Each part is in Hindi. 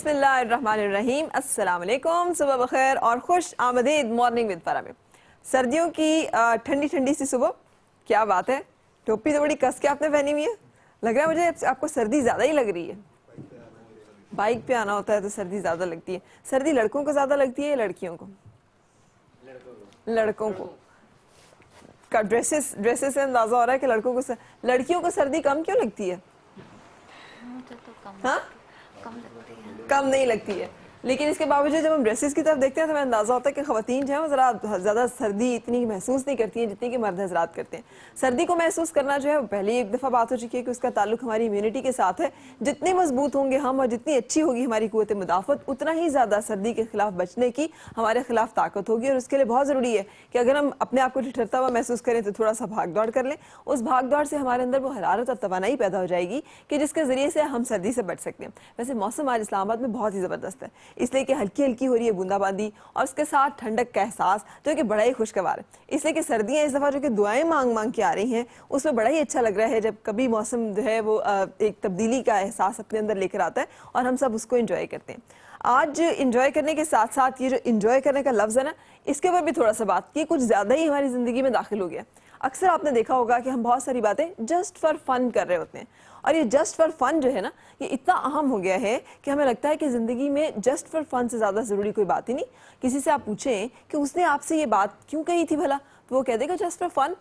बिस्मिल्लाहिर्रहमानिर्रहीम, अस्सलाम वालेकुम, सुबह बखैर और खुश आमदीद मॉर्निंग विद फरा में। सर्दियों की ठंडी ठंडी सी सुबह, क्या बात है। टोपी तो बड़ी कस के आपने पहनी हुई है, लग रहा है मुझे आपको सर्दी ज़्यादा ही लग रही है। बाइक पे आना होता है तो सर्दी ज़्यादा लगती है। सर्दी लड़कों को ज़्यादा लगती है या लड़कियों को? लड़कों को का ड्रेसेस से अंदाज़ा हो रहा है कि लड़कियों को सर्दी कम क्यों लगती है? हाँ, कम नहीं लगती है, लेकिन इसके बावजूद जब हम ड्रेसेस की तरफ देखते हैं तो हमें अंदाजा होता है कि ख़वातीन जो है वो ज़रा ज़्यादा सर्दी इतनी महसूस नहीं करती हैं जितनी कि मर्द हज़रात करते हैं। सर्दी को महसूस करना जो है पहले ही एक दफ़ा बात हो चुकी है कि उसका ताल्लुक हमारी इम्यूनिटी के साथ है। जितने मजबूत होंगे हम और जितनी अच्छी होगी हमारी क़ुव्वत मुदाफ़त, उतना ही ज़्यादा सर्दी के खिलाफ बचने की हमारे खिलाफ ताकत होगी। और उसके लिए बहुत ज़रूरी है कि अगर हम अपने आप को ठिठुरता हुआ महसूस करें तो थोड़ा सा भाग दौड़ कर लें। उस भाग दौड़ से हमारे अंदर वो हरारत और तवानाई पैदा हो जाएगी कि जिसके ज़रिए से हम सर्दी से बच सकते हैं। वैसे मौसम आज इस्लामाबाद में बहुत ही ज़बरदस्त है, इसलिए कि हल्की हल्की हो रही है बूंदाबांदी और उसके साथ ठंडक का एहसास जो कि बड़ा ही खुशगवार है। इसलिए कि सर्दियाँ इस दफ़ा जो कि दुआएं मांग मांग के आ रही हैं, उसमें बड़ा ही अच्छा लग रहा है जब कभी मौसम जो है वो एक तब्दीली का एहसास अपने अंदर लेकर आता है और हम सब उसको इंजॉय करते हैं। आज इंजॉय करने के साथ साथ ये जो इंजॉय करने का लफ्ज़ है ना, इसके ऊपर भी थोड़ा सा बात की, कुछ ज़्यादा ही हमारी ज़िंदगी में दाखिल हो गया। अक्सर आपने देखा होगा कि हम बहुत सारी बातें जस्ट फॉर फन कर रहे होते हैं, और ये जस्ट फॉर फन जो है ना, ये इतना अहम हो गया है कि हमें लगता है कि ज़िंदगी में जस्ट फॉर फन से ज़्यादा ज़रूरी कोई बात ही नहीं। किसी से आप पूछें कि उसने आपसे ये बात क्यों कही थी भला, तो वो कह देगा जस्ट फॉर फन।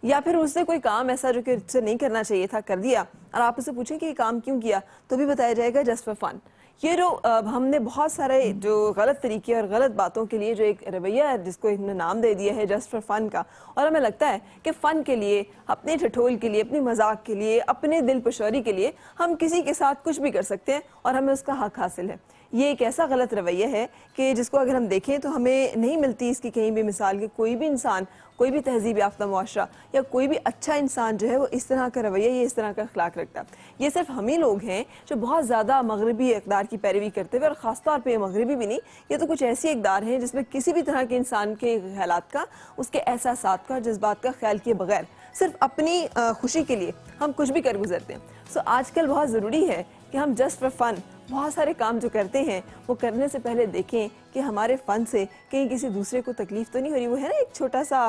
या फिर उसने कोई काम ऐसा जो कि उससे नहीं करना चाहिए था कर दिया, और आप उससे पूछें कि ये काम क्यों किया, तो भी बताया जाएगा जस्ट फॉर फन। ये जो हमने बहुत सारे जो गलत तरीके और गलत बातों के लिए जो एक रवैया है जिसको हमने नाम दे दिया है जस्ट फॉर फन का, और हमें लगता है कि फ़न के लिए, अपने ठठोल के लिए, अपनी मजाक के लिए, अपने दिल पशोरी के लिए हम किसी के साथ कुछ भी कर सकते हैं और हमें उसका हक हासिल है। ये एक ऐसा गलत रवैया है कि जिसको अगर हम देखें तो हमें नहीं मिलती इसकी कहीं भी मिसाल कि कोई भी इंसान, कोई भी तहजीब याफ्ता मुआशरा या कोई भी अच्छा इंसान जो है वो इस तरह का रवैया, ये इस तरह का अखलाक रखता है। ये सिर्फ हम ही लोग हैं जो बहुत ज़्यादा मगरबी इक़दार की पैरवी करते हुए, और ख़ासतौर पर मगरबी भी नहीं, ये तो कुछ ऐसी इक़दार हैं जिसमें किसी भी तरह के इंसान के ख्यालात का, उसके एहसासात का, जज्बात का ख्याल किए बगैर सिर्फ अपनी खुशी के लिए हम कुछ भी कर गुजरते हैं। सो आजकल बहुत ज़रूरी है कि हम जस्ट फॉर फन बहुत सारे काम जो करते हैं वो करने से पहले देखें कि हमारे फ़न से कहीं किसी दूसरे को तकलीफ़ तो नहीं हो रही। वो है ना एक छोटा सा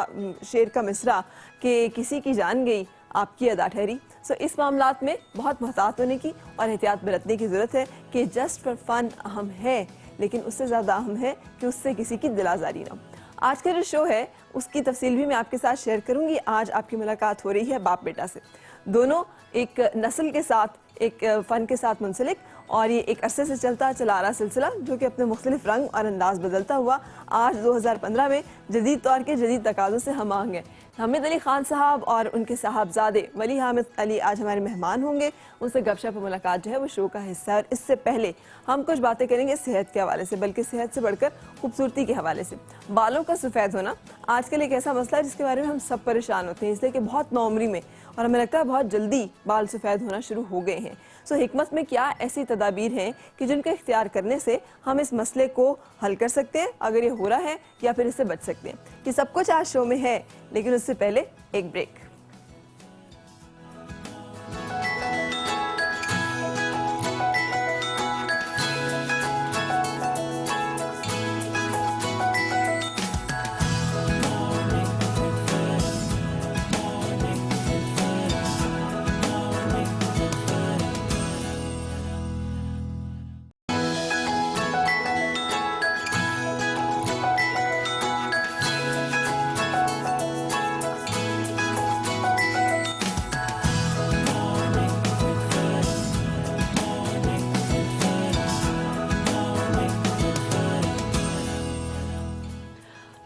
शेर का मिसरा कि किसी की जान गई आपकी अदा ठहरी। सो इस मामलात में बहुत मोहतात होने की और एहतियात बरतने की ज़रूरत है कि जस्ट फॉर फन अहम है, लेकिन उससे ज़्यादा अहम है कि उससे किसी की दिल आज़ारी ना। आज का जो शो है उसकी तफसील भी मैं आपके साथ शेयर करूंगी। आज आपकी मुलाकात हो रही है बाप बेटा से, दोनों एक नस्ल के साथ, एक फ़न के साथ मुंसलिक, और ये एक अरसे से चलता चला आ रहा सिलसिला जो कि अपने मुख्तलिफ रंग और अंदाज बदलता हुआ आज 2015 में जदीद तौर के जदीद तकाज़ों से हम आहंग है। हामिद अली खान साहब और उनके साहबजादे वली हामिद अली आज हमारे मेहमान होंगे। उनसे गपशप और मुलाकात जो है वो शो का हिस्सा है। और इससे पहले हम कुछ बातें करेंगे सेहत के हवाले से, बल्कि सेहत से बढ़कर खूबसूरती के हवाले से। बालों का सफ़ेद होना आजकल एक ऐसा मसला है जिसके बारे में हम सब परेशान होते हैं, इसलिए कि बहुत नौमरी में, और हमें लगता है बहुत जल्दी बाल सफ़ेद होना शुरू हो गए हैं। सो हिकमत में क्या ऐसी तदाबीर हैं कि जिनके इख्तियार करने से हम इस मसले को हल कर सकते हैं, अगर ये हो रहा है, या फिर इससे बच सकते हैं। ये सब कुछ आज शो में है, लेकिन उससे पहले एक ब्रेक।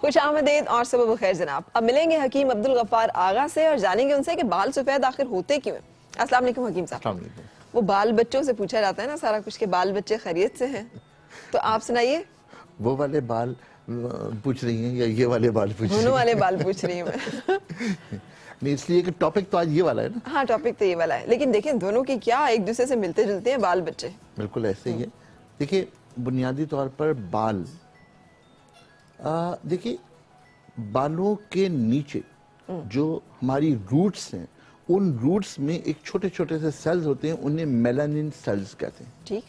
खुश आमदीद और सुबह बखैर जनाब। अब मिलेंगे हकीम अब्दुल गफ्फार आगा से और जानेंगे उनसे कि बाल सफेद आखिर होते क्यों हैं। अस्सलाम वालेकुम हकीम साहब। वो बाल बच्चों से पूछा जाता है ना सारा कुछ के बाल बच्चे खैरियत से हैं, तो आप सुनाइए। वो वाले बाल पूछ रही हैं या ये वाले बाल पूछ रही हैं? दोनों वाले बाल पूछ रही हूँ मैं। नहीं, इसलिए कि टॉपिक तो आज ये वाला है ना। हाँ, टॉपिक तो ये वाला है, लेकिन देखें दोनों की क्या एक दूसरे से मिलते जुलते हैं बाल बच्चे। बिल्कुल ऐसे ही है। देखिए बुनियादी तौर पर बाल, देखिए बालों के नीचे जो हमारी रूट्स हैं, उन रूट्स में एक छोटे छोटे से सेल्स होते हैं, उन्हें मेलानिन सेल्स कहते हैं। ठीक।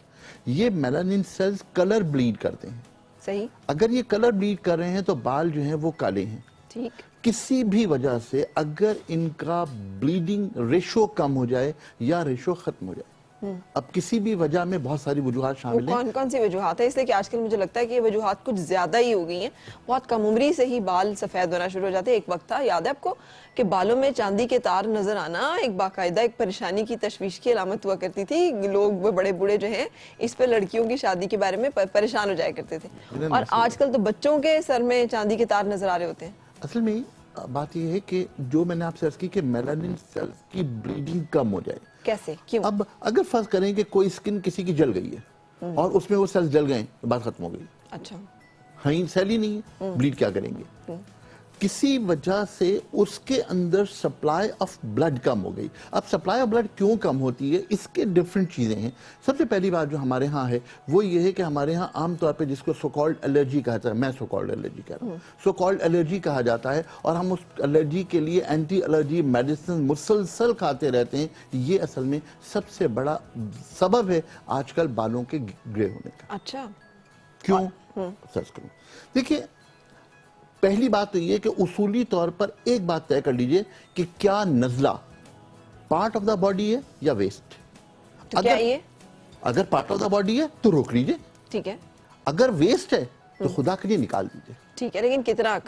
ये मेलानिन सेल्स कलर ब्लीड करते हैं। सही। अगर ये कलर ब्लीड कर रहे हैं तो बाल जो हैं वो काले हैं। ठीक। किसी भी वजह से अगर इनका ब्लीडिंग रेशो कम हो जाए या रेशो खत्म हो जाए, अब किसी भी वजह में बहुत सारी वजूहात शामिल हैं। कौन कौन सी वजूहात है? इसलिए कि आजकल मुझे लगता है कि ये वजूहात कुछ ज्यादा ही हो गई हैं। बहुत कम उम्री से ही बाल सफेद होना शुरू हो जाते हैं। एक वक्त था, याद है आपको, कि बालों में चांदी के तार नजर आना एक बाकायदा एक परेशानी की, तशवीश की अलामत हुआ करती थी। लोग वो बड़े बूढ़े जो हैं इस पर लड़कियों की शादी के बारे में परेशान हो जाया करते थे। और आजकल तो बच्चों के सर में चांदी के तार नजर आ रहे होते हैं। असल में बात यह है कि जो मैंने आपसे अर्ज की कि मेलानिन सेल्स की ब्लीडिंग कम हो जाए। कैसे, क्यों? अब अगर फर्ज करें कि कोई स्किन किसी की जल गई है और उसमें वो सेल्स जल गए तो बात खत्म हो गई। अच्छा। हाँ, सेल ही नहीं है, ब्लीड क्या करेंगे? किसी वजह से उसके अंदर सप्लाई ऑफ ब्लड कम हो गई। अब सप्लाई ऑफ ब्लड क्यों कम होती है, इसके डिफरेंट चीजें हैं। सबसे पहली बात जो हमारे यहाँ है वो ये है कि हमारे यहाँ आमतौर पे जिसको सो कॉल्ड एलर्जी कहा जाता है, मैं सो कॉल्ड एलर्जी कह रहा हूँ, सो कॉल्ड एलर्जी कहा जाता है, और हम उस एलर्जी के लिए एंटी एलर्जी मेडिसिन मुसलसल खाते रहते हैं। ये असल में सबसे बड़ा सबब है आजकल बालों के ग्रे होने का। अच्छा, क्यों? सर्च करूं। देखिए, पहली बात तो ये कि उसूली तौर पर एक बात तय कर लीजिए कि क्या नजला पार्ट ऑफ द बॉडी है या वेस्ट। तो क्या ये? अगर पार्ट ऑफ द बॉडी है तो रोक लीजिए। ठीक है। अगर वेस्ट है तो खुदा के लिए निकाल दीजिए। ठीक है, लेकिन कितना?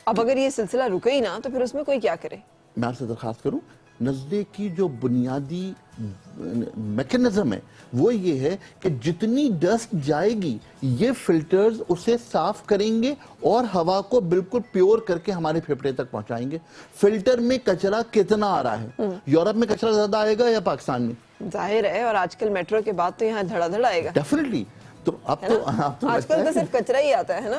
अब अगर ये सिलसिला रुके ही ना तो फिर उसमें कोई क्या करे? मैं आपसे दरखास्त करूं, नजले की जो बुनियादी मैकेनिज्म है वो ये है कि जितनी डस्ट जाएगी ये फिल्टर्स उसे साफ करेंगे और हवा को बिल्कुल प्योर करके हमारे फेफड़े तक पहुंचाएंगे। फिल्टर में कचरा कितना आ रहा है? यूरोप में कचरा ज्यादा आएगा या पाकिस्तान में? जाहिर है, और आजकल मेट्रो के बाद तो यहाँ धड़ाधड़ आएगा। डेफिनेटली। तो अब तो आजकल तो सिर्फ कचरा ही आता है ना।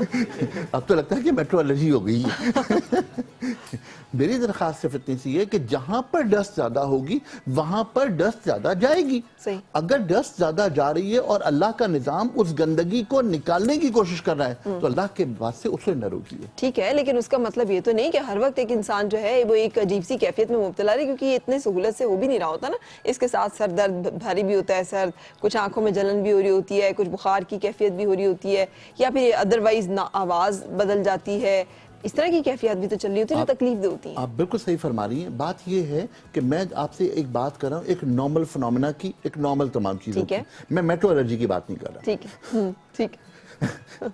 अब तो लगता है कि मेट्रो एलर्जी हो गई है। मेरी दरखास्त सिर्फ इतनी सी है कि जहां पर डस्ट ज्यादा होगी वहां पर डस्ट ज्यादा जाएगी। सही। अगर डस्ट ज्यादा जा रही है और अल्लाह का निजाम उस गंदगी को निकालने की कोशिश कर रहा है तो अल्लाह के वास्ते उसे न रोकिए। ठीक है, लेकिन उसका मतलब ये तो नहीं कि हर वक्त एक इंसान जो है वो एक अजीब सी कैफियत में मुब्तला है, क्योंकि ये इतने सहूलत से हो भी नहीं रहा होता ना। इसके साथ सर दर्द भारी भी होता है, सर कुछ आंखों में जलन भी हो रही होती है, कुछ बुखार की कैफियत भी हो रही होती है, या फिर अदरवाइज आवाज बदल जाती है। इस तरह की कैफियत भी तो चल रही होती है जो तकलीफ दे होती है। आप बिल्कुल सही फरमा रही हैं। बात यह है कि मैं आपसे एक बात कर रहा हूँ एक नॉर्मल फिनोमेना की, एक नॉर्मल तमाम चीजों की। मैं मेट्रो एलर्जी की बात नहीं कर रहा। ठीक है, ठीक।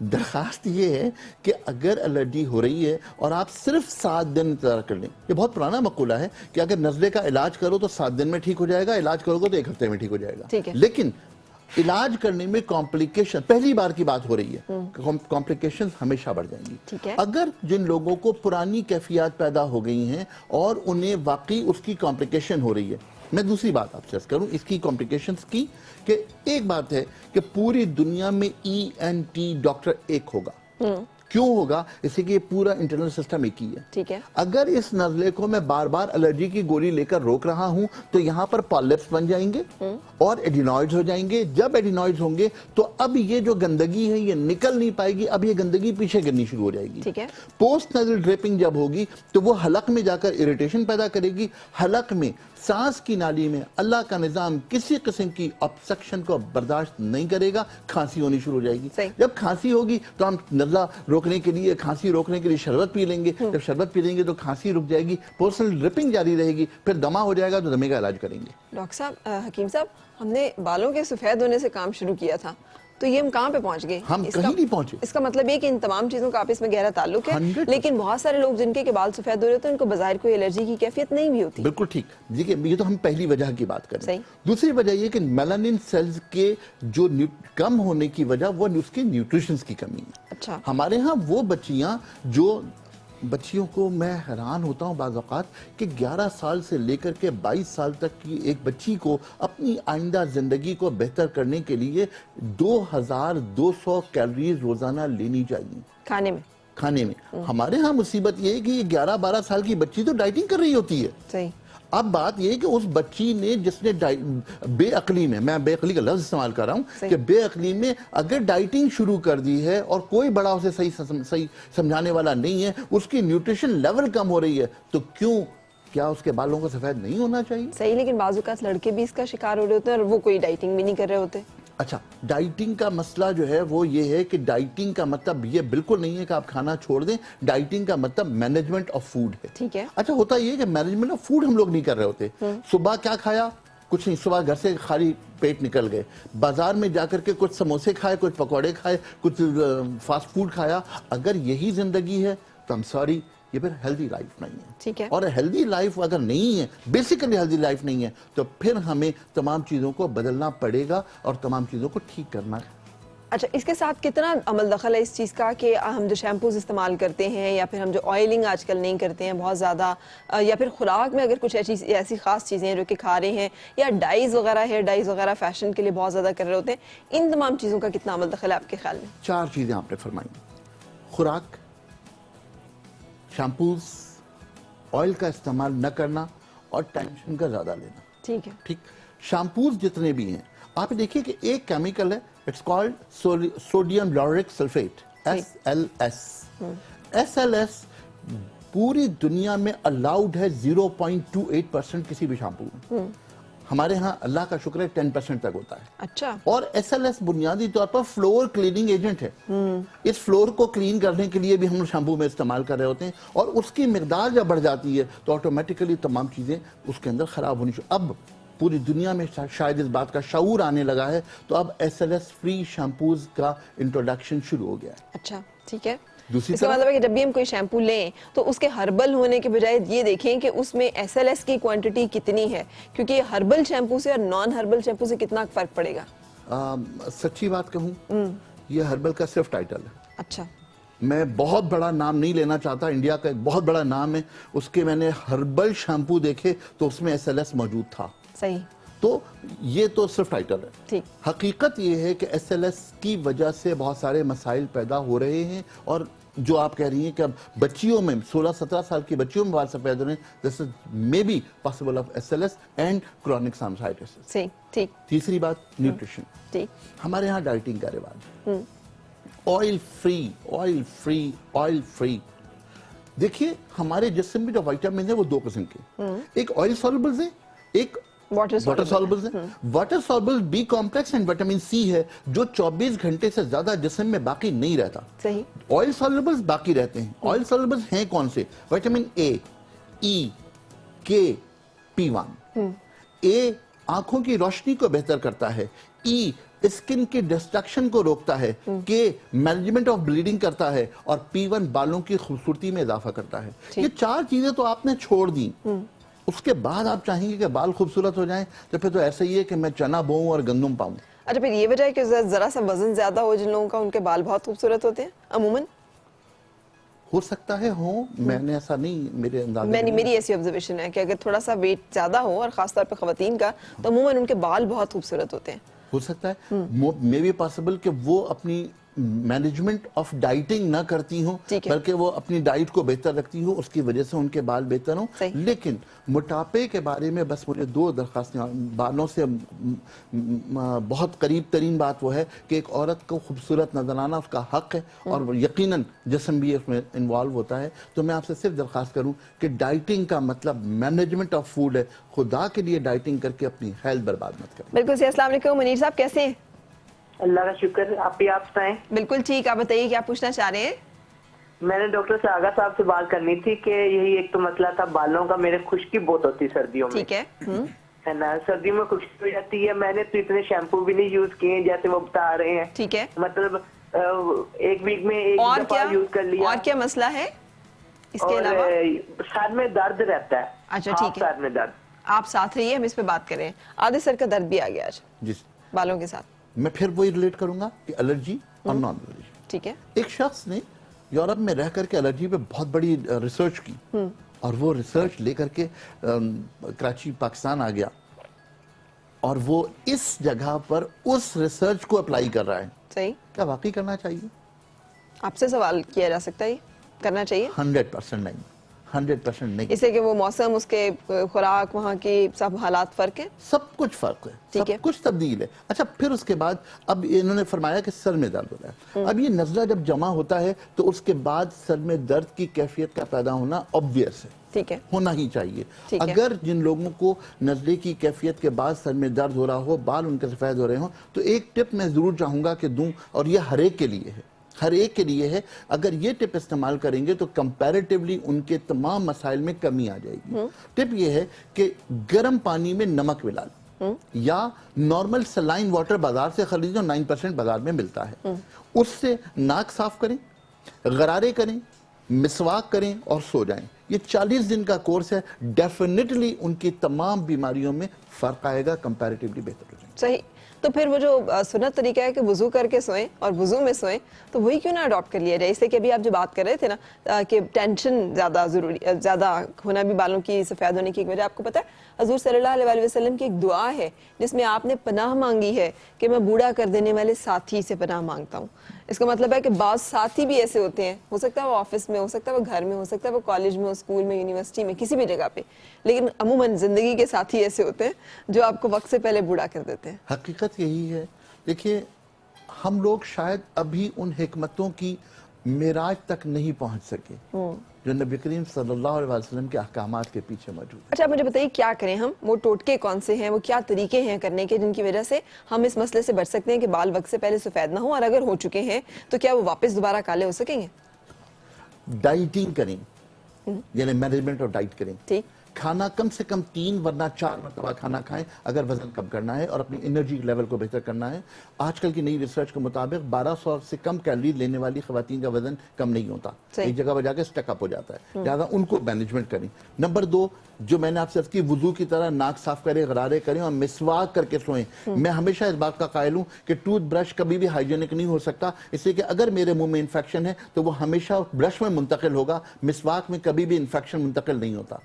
दरखास्त ये है कि अगर एलर्जी हो रही है और आप सिर्फ 7 दिन इंतजार कर लें, ये बहुत पुराना मकूला है कि अगर नज़ले का इलाज करो तो 7 दिन में ठीक हो जाएगा, इलाज करोगे तो 1 हफ्ते में ठीक हो जाएगा। ठीक है। लेकिन इलाज करने में कॉम्प्लिकेशन, पहली बार की बात हो रही है, कॉम्प्लिकेशन हमेशा बढ़ जाएंगी। ठीक है। अगर जिन लोगों को पुरानी कैफियत पैदा हो गई हैं और उन्हें वाकई उसकी कॉम्प्लिकेशन हो रही है, मैं दूसरी बात आपसे अर्ज करूं इसकी कॉम्प्लिकेशंस की, कि एक बात है कि पूरी दुनिया में ENT डॉक्टर एक होगा। क्यों होगा? इसलिए कि ये पूरा इंटरनल सिस्टम एक ही है। ठीक है। अगर इस नजले को मैं बार बार एलर्जी की गोली लेकर रोक रहा हूं तो यहां पर पॉलिप्स बन जाएंगे और एडिनॉइड्स हो जाएंगे। जब एडिनॉइड्स होंगे तो अब ये जो गंदगी है ये निकल नहीं पाएगी, अब ये गंदगी पीछे गिरनी शुरू हो जाएगी। ठीक है। पोस्ट नजल ड्रिपिंग जब होगी तो वो हलक में जाकर इरिटेशन पैदा करेगी। हलक में, सांस की नाली में अल्लाह का निजाम किसी किस्म की ऑब्स्ट्रक्शन को बर्दाश्त नहीं करेगा, खांसी होनी शुरू हो जाएगी। जब खांसी होगी तो हम नजला रोकने के लिए, खांसी रोकने के लिए शरबत पी लेंगे। जब शरबत पी लेंगे तो खांसी रुक जाएगी, पोस्टल ड्रिपिंग जारी रहेगी, फिर दमा हो जाएगा तो दमे का इलाज करेंगे। डॉक्टर साहब, हकीम साहब, हमने बालों के सफेद होने से काम शुरू किया था, तो ये हम कहाँ पे पहुंच गए? हम कहीं नहीं पहुंचे। इसका मतलब ये कि इन तमाम चीजों का आपस में गहरा ताल्लुक है, 100%। लेकिन बहुत सारे लोग जिनके के बाल सफेद हो रहे होते हैं उनको बाजार कोई एलर्जी की कैफियत नहीं भी होती। बिल्कुल ठीक। देखिए, ये तो हम पहली वजह की बात करें। सही। दूसरी वजह ये कि मेलानिन सेल्स के जो कम होने की वजह वो उसके न्यूट्रिशंस की कमी है। अच्छा। हमारे यहाँ वो बच्चियों को मैं हैरान होता हूँ बाज़ औक़ात कि 11 साल से लेकर के 22 साल तक की एक बच्ची को अपनी आइंदा ज़िंदगी को बेहतर करने के लिए 2200 कैलोरीज रोज़ाना लेनी चाहिए खाने में। हमारे यहाँ मुसीबत ये है कि ये 11-12 साल की बच्ची तो डाइटिंग कर रही होती है। सही। अब बात यह कि उस बच्ची ने जिसने बेअक्ली में, मैं बेअक्ली का लफ्ज इस्तेमाल कर रहा हूं कि बेअक्ली में अगर डाइटिंग शुरू कर दी है और कोई बड़ा उसे सही समझाने वाला नहीं है, उसकी न्यूट्रिशन लेवल कम हो रही है, तो क्या उसके बालों को सफेद नहीं होना चाहिए? सही, लेकिन बाज़ औक़ात लड़के भी इसका शिकार हो रहे होते हैं और वो कोई डाइटिंग भी नहीं कर रहे होते। अच्छा, डाइटिंग का मसला जो है वो ये है कि डाइटिंग का मतलब ये बिल्कुल नहीं है कि आप खाना छोड़ दें। डाइटिंग का मतलब मैनेजमेंट ऑफ फूड है। ठीक है। अच्छा, होता ये है कि मैनेजमेंट ऑफ फूड हम लोग नहीं कर रहे होते। सुबह क्या खाया, कुछ नहीं, सुबह घर से खाली पेट निकल गए, बाजार में जाकर के कुछ समोसे खाए, कुछ पकौड़े खाए, कुछ फास्ट फूड खाया। अगर यही जिंदगी है तो आई एम सॉरी, ये फिर हेल्दी लाइफ नहीं है। ठीक है। और हेल्दी लाइफ अगर नहीं है, बेसिकली हेल्दी लाइफ नहीं है, तो फिर हमें तमाम चीज़ों को बदलना पड़ेगा और तमाम चीज़ों को ठीक करना है। अच्छा, इसके साथ कितना अमल दखल है इस चीज़ का कि हम जो शैम्पूज इस्तेमाल करते हैं या फिर हम जो ऑयलिंग आजकल नहीं करते हैं बहुत ज़्यादा, या फिर खुराक में अगर कुछ ऐसी ख़ास चीज़ें हैं जो कि खा रहे हैं, या डाइज वगैरह, हेयर डाइज वगैरह फैशन के लिए बहुत ज़्यादा कर रहे होते हैं, इन तमाम चीज़ों का कितना अमल दखल है आपके ख्याल में? 4 चीज़ें आपने फरमाई: खुराक, शैम्पूज, ऑयल का इस्तेमाल न करना और टेंशन का ज़्यादा लेना। ठीक है। ठीक, शैम्पूज जितने भी हैं, आप देखिए कि एक केमिकल है, it's called sodium lauric sulphate, SLS। SLS पूरी दुनिया में अलाउड है 0.28% किसी भी शैम्पू में। हमारे यहाँ अल्लाह का शुक्र है 10% तक होता है। अच्छा। और SLS बुनियादी तौर पर फ्लोर क्लीनिंग एजेंट है। इस फ्लोर को क्लीन करने के लिए भी हम शैम्पू में इस्तेमाल कर रहे होते हैं, और उसकी मिकदार जब बढ़ जाती है तो ऑटोमेटिकली तमाम चीज़ें उसके अंदर ख़राब होनी चाहिए। अब पूरी दुनिया में शायद इस बात का शऊर आने लगा है, तो अब SLS फ्री शैम्पूज का इंट्रोडक्शन शुरू हो गया है। अच्छा, ठीक है। दूसरी इसका मतलब है कि जब भी हम कोई शैम्पू लें तो उसके हर्बल होने के बजाय ये देखें कि उसमें SLS की क्वांटिटी कितनी है, क्योंकि हर्बल शैम्पू से और नॉन हर्बल शैम्पू से कितना फर्क पड़ेगा? सच्ची बात कहूँ, ये हर्बल का सिर्फ टाइटल है। अच्छा। मैं बहुत बड़ा नाम नहीं लेना चाहता, इंडिया का एक बहुत बड़ा नाम है, उसके मैंने हर्बल शैम्पू देखे तो उसमें SLS मौजूद था। सही। तो ये तो सिर्फ टाइटल है। ठीक। हकीकत ये है कि SLS की वजह से बहुत सारे मसाइल पैदा हो रहे हैं, और जो आप कह रही हैं कि अब बच्चियों में 16-17 साल की बच्चियों में बाल सफेद हो रहे हैं, this is may be possible of SLS and chronic sinusitis. सही। ठीक। तीसरी बात, न्यूट्रिशन। ठीक। हमारे यहाँ डाइटिंग का रिवाज है, oil free, oil free, oil free. देखिए, हमारे जिस्म में जो विटामिन है वो 2 किस्म के, एक ऑयल सॉल्युबल्स है, एक वाटर सॉल्युबल्स है। Water soluble B complex and vitamin C है, जो 24 घंटे से ज्यादा जिस्म में बाकी नहीं रहता। सही। ऑयल सॉल्युबल्स बाकी रहते हैं। ऑयल सॉल्युबल्स हैं कौन से? विटामिन ए, ई, के, P1। ए आंखों की रोशनी को बेहतर करता है, ई स्किन की डिस्ट्रक्शन को रोकता है, के मैनेजमेंट ऑफ ब्लीडिंग करता है, और P1 बालों की खूबसूरती में इजाफा करता है। ये 4 चीजें तो आपने छोड़ दी, उसके बाद आप चाहेंगे कि बाल खूबसूरत हो जाएं, तो फिर तो ऐसा ही है कि मैं चना बोऊं और गंदम पाऊं। अच्छा, फिर ये वजह है कि जरा सा वजन ज्यादा हो जिन लोगों का, उनके बाल बहुत खूबसूरत होते हैं अमूमन? हो सकता है हो, मैंने ऐसा नहीं, मेरे अंदाजे में मेरी ऐसी ऑब्जर्वेशन है कि अगर थोड़ा सा वेट ज्यादा हो, और खासतौर पे खवातीन का, तो अमूमन उनके बाल बहुत खूबसूरत होते हैं। हो सकता है, मे बी पॉसिबल कि वो अपनी मैनेजमेंट ऑफ डाइटिंग ना करती हूँ, बल्कि वो अपनी डाइट को बेहतर रखती हूँ, उसकी वजह से उनके बाल बेहतर हों। लेकिन मोटापे के बारे में बस मुझे 2 दरखास्तें, बालों से बहुत करीब तरीन बात वो है कि एक औरत को खूबसूरत नजर आना उसका हक है, और यकीनन जिस्म भी उसमें इन्वॉल्व होता है। तो मैं आपसे सिर्फ दरखास्त करूँ कि डाइटिंग का मतलब मैनेजमेंट ऑफ फूड है। खुदा के लिए डाइटिंग करके अपनी हेल्थ बर्बाद मत करें। बिल्कुल सही। अस्सलाम वालेकुम मुनीर साहब, कैसे हैं? अल्लाह का शुक्र, आप भी, आप बताएं। बिल्कुल ठीक, आप बताइए क्या पूछना चाह रहे हैं? मैंने डॉक्टर से आगा साहब से बात करनी थी कि यही एक तो मसला था, बालों का मेरे खुश्की बहुत होती सर्दियों में। ठीक है। है ना, सर्दियों में खुश्की हो जाती है। मैंने तो इतने शैम्पू भी नहीं यूज किए जैसे वो बता रहे हैं। ठीक है। मतलब एक वीक में एक और दफा क्या यूज कर लिया। और क्या मसला है इसके और अलावा? सर में दर्द रहता है। अच्छा, ठीक है, सर में दर्द। आप साथ रहिए, हम इस पे बात करें। आधे सर का दर्द भी आ गया आज जी, बालों के साथ। मैं फिर वही रिलेट करूंगा कि एलर्जी और नॉन एलर्जी। ठीक है। एक शख्स ने यूरोप में रह करके एलर्जी पे बहुत बड़ी रिसर्च की, और वो रिसर्च लेकर के कराची पाकिस्तान आ गया, और वो इस जगह पर उस रिसर्च को अप्लाई कर रहा है। सही। क्या वाकई करना चाहिए? आपसे सवाल किया जा सकता है, ये करना चाहिए? 100% नहीं, 100% नहीं। इससे कि वो मौसम, उसके खुराक, वहाँ की सब हालात फर्क है। सब कुछ फर्क है, ठीक है। सब कुछ तब्दील है। अच्छा, फिर उसके बाद अब इन्होंने फरमाया कि सर में दर्द हो रहा है। अब ये नज़ला जब जमा होता है तो उसके बाद सर में दर्द की कैफियत का पैदा होना ऑब्वियस है, ठीक है, होना ही चाहिए। ठीक है। अगर जिन लोगों को नज़ले की कैफियत के बाद सर में दर्द हो रहा हो, बाल उनके सफ़ेद हो रहे हो, तो एक टिप मैं ज़रूर चाहूँगा कि दूं, और ये हर एक के लिए है, हर एक के लिए है। अगर ये टिप इस्तेमाल करेंगे तो कंपैरेटिवली उनके तमाम मसाइल में कमी आ जाएगी। टिप ये है कि गर्म पानी में नमक मिला लें, या नॉर्मल सलाइन वाटर बाजार से खरीदो, 9% बाजार में मिलता है। उससे नाक साफ करें, गरारे करें, मिसवाक करें और सो जाएं। ये 40 दिन का कोर्स है, डेफिनेटली उनकी तमाम बीमारियों में फर्क आएगा, कंपैरेटिवली बेहतर हो जाएंगे। सही। तो फिर वो जो सुन्नत तरीका है कि वुजू करके सोएं और वुजू में सोएं, तो वही क्यों ना अडॉप्ट कर लिया जाए? इससे कि अभी आप जो बात कर रहे थे ना कि टेंशन ज़्यादा होना भी बालों की सफ़ेद होने की एक वजह, आपको पता है हजूर सल्लल्लाहु अलैहि वसल्लम की एक दुआ है जिसमें आपने पनाह मांगी है कि मैं बूढ़ा कर देने वाले साथी से पनाह मांगता हूँ। इसका मतलब है कि बाज़ साथी भी ऐसे होते हैं, हो सकता है वो ऑफिस में, हो सकता है वो घर में, हो सकता है वो कॉलेज में, स्कूल में, यूनिवर्सिटी में, किसी भी जगह पे, लेकिन अमूमन ज़िंदगी के साथी ऐसे होते हैं जो आपको वक्त से पहले बूढ़ा कर देते हैं। हकीकत यही है। देखिए, हम लोग शायद अभी उन हिकमतों की मेराज तक नहीं पहुंच सके जो नबी करीम सल्लल्लाहु अलैहि वसल्लम के अहकामात के पीछे मौजूद है। अच्छा, मुझे बताइए क्या करें हम, वो टोटके कौन से हैं, वो क्या तरीके हैं करने के जिनकी वजह से हम इस मसले से बच सकते हैं कि बाल वक्त से पहले सफ़ेद ना हो, और अगर हो चुके हैं तो क्या वो वापस दोबारा काले हो सकेंगे? डाइटिंग करें, यानी मैनेजमेंट ऑफ डाइट करें। ठीक। खाना कम से कम 3 वरना 4 मरतबा खाना खाएं अगर वजन कम करना है और अपनी एनर्जी लेवल को बेहतर करना है। आजकल की नई रिसर्च के मुताबिक 1200 से कम कैलोरी लेने वाली खवातीन का वजन कम नहीं होता, एक जगह पर जाकर स्टकअप हो जाता है, लिहाजा उनको मैनेजमेंट करें। नंबर 2, जो मैंने आपसे अर्ज की, वुजू की तरह नाक साफ करें, गरारे करें और मिसवाक करके सोएं। मैं हमेशा इस बात का कायल हूं कि टूथ ब्रश कभी भी हाइजीनिक नहीं हो सकता, इसलिए कि अगर मेरे मुंह में इंफेक्शन है तो वो हमेशा ब्रश में मुंतकिल होगा, मिसवाक में कभी भी इंफेक्शन मुंतकिल नहीं होता।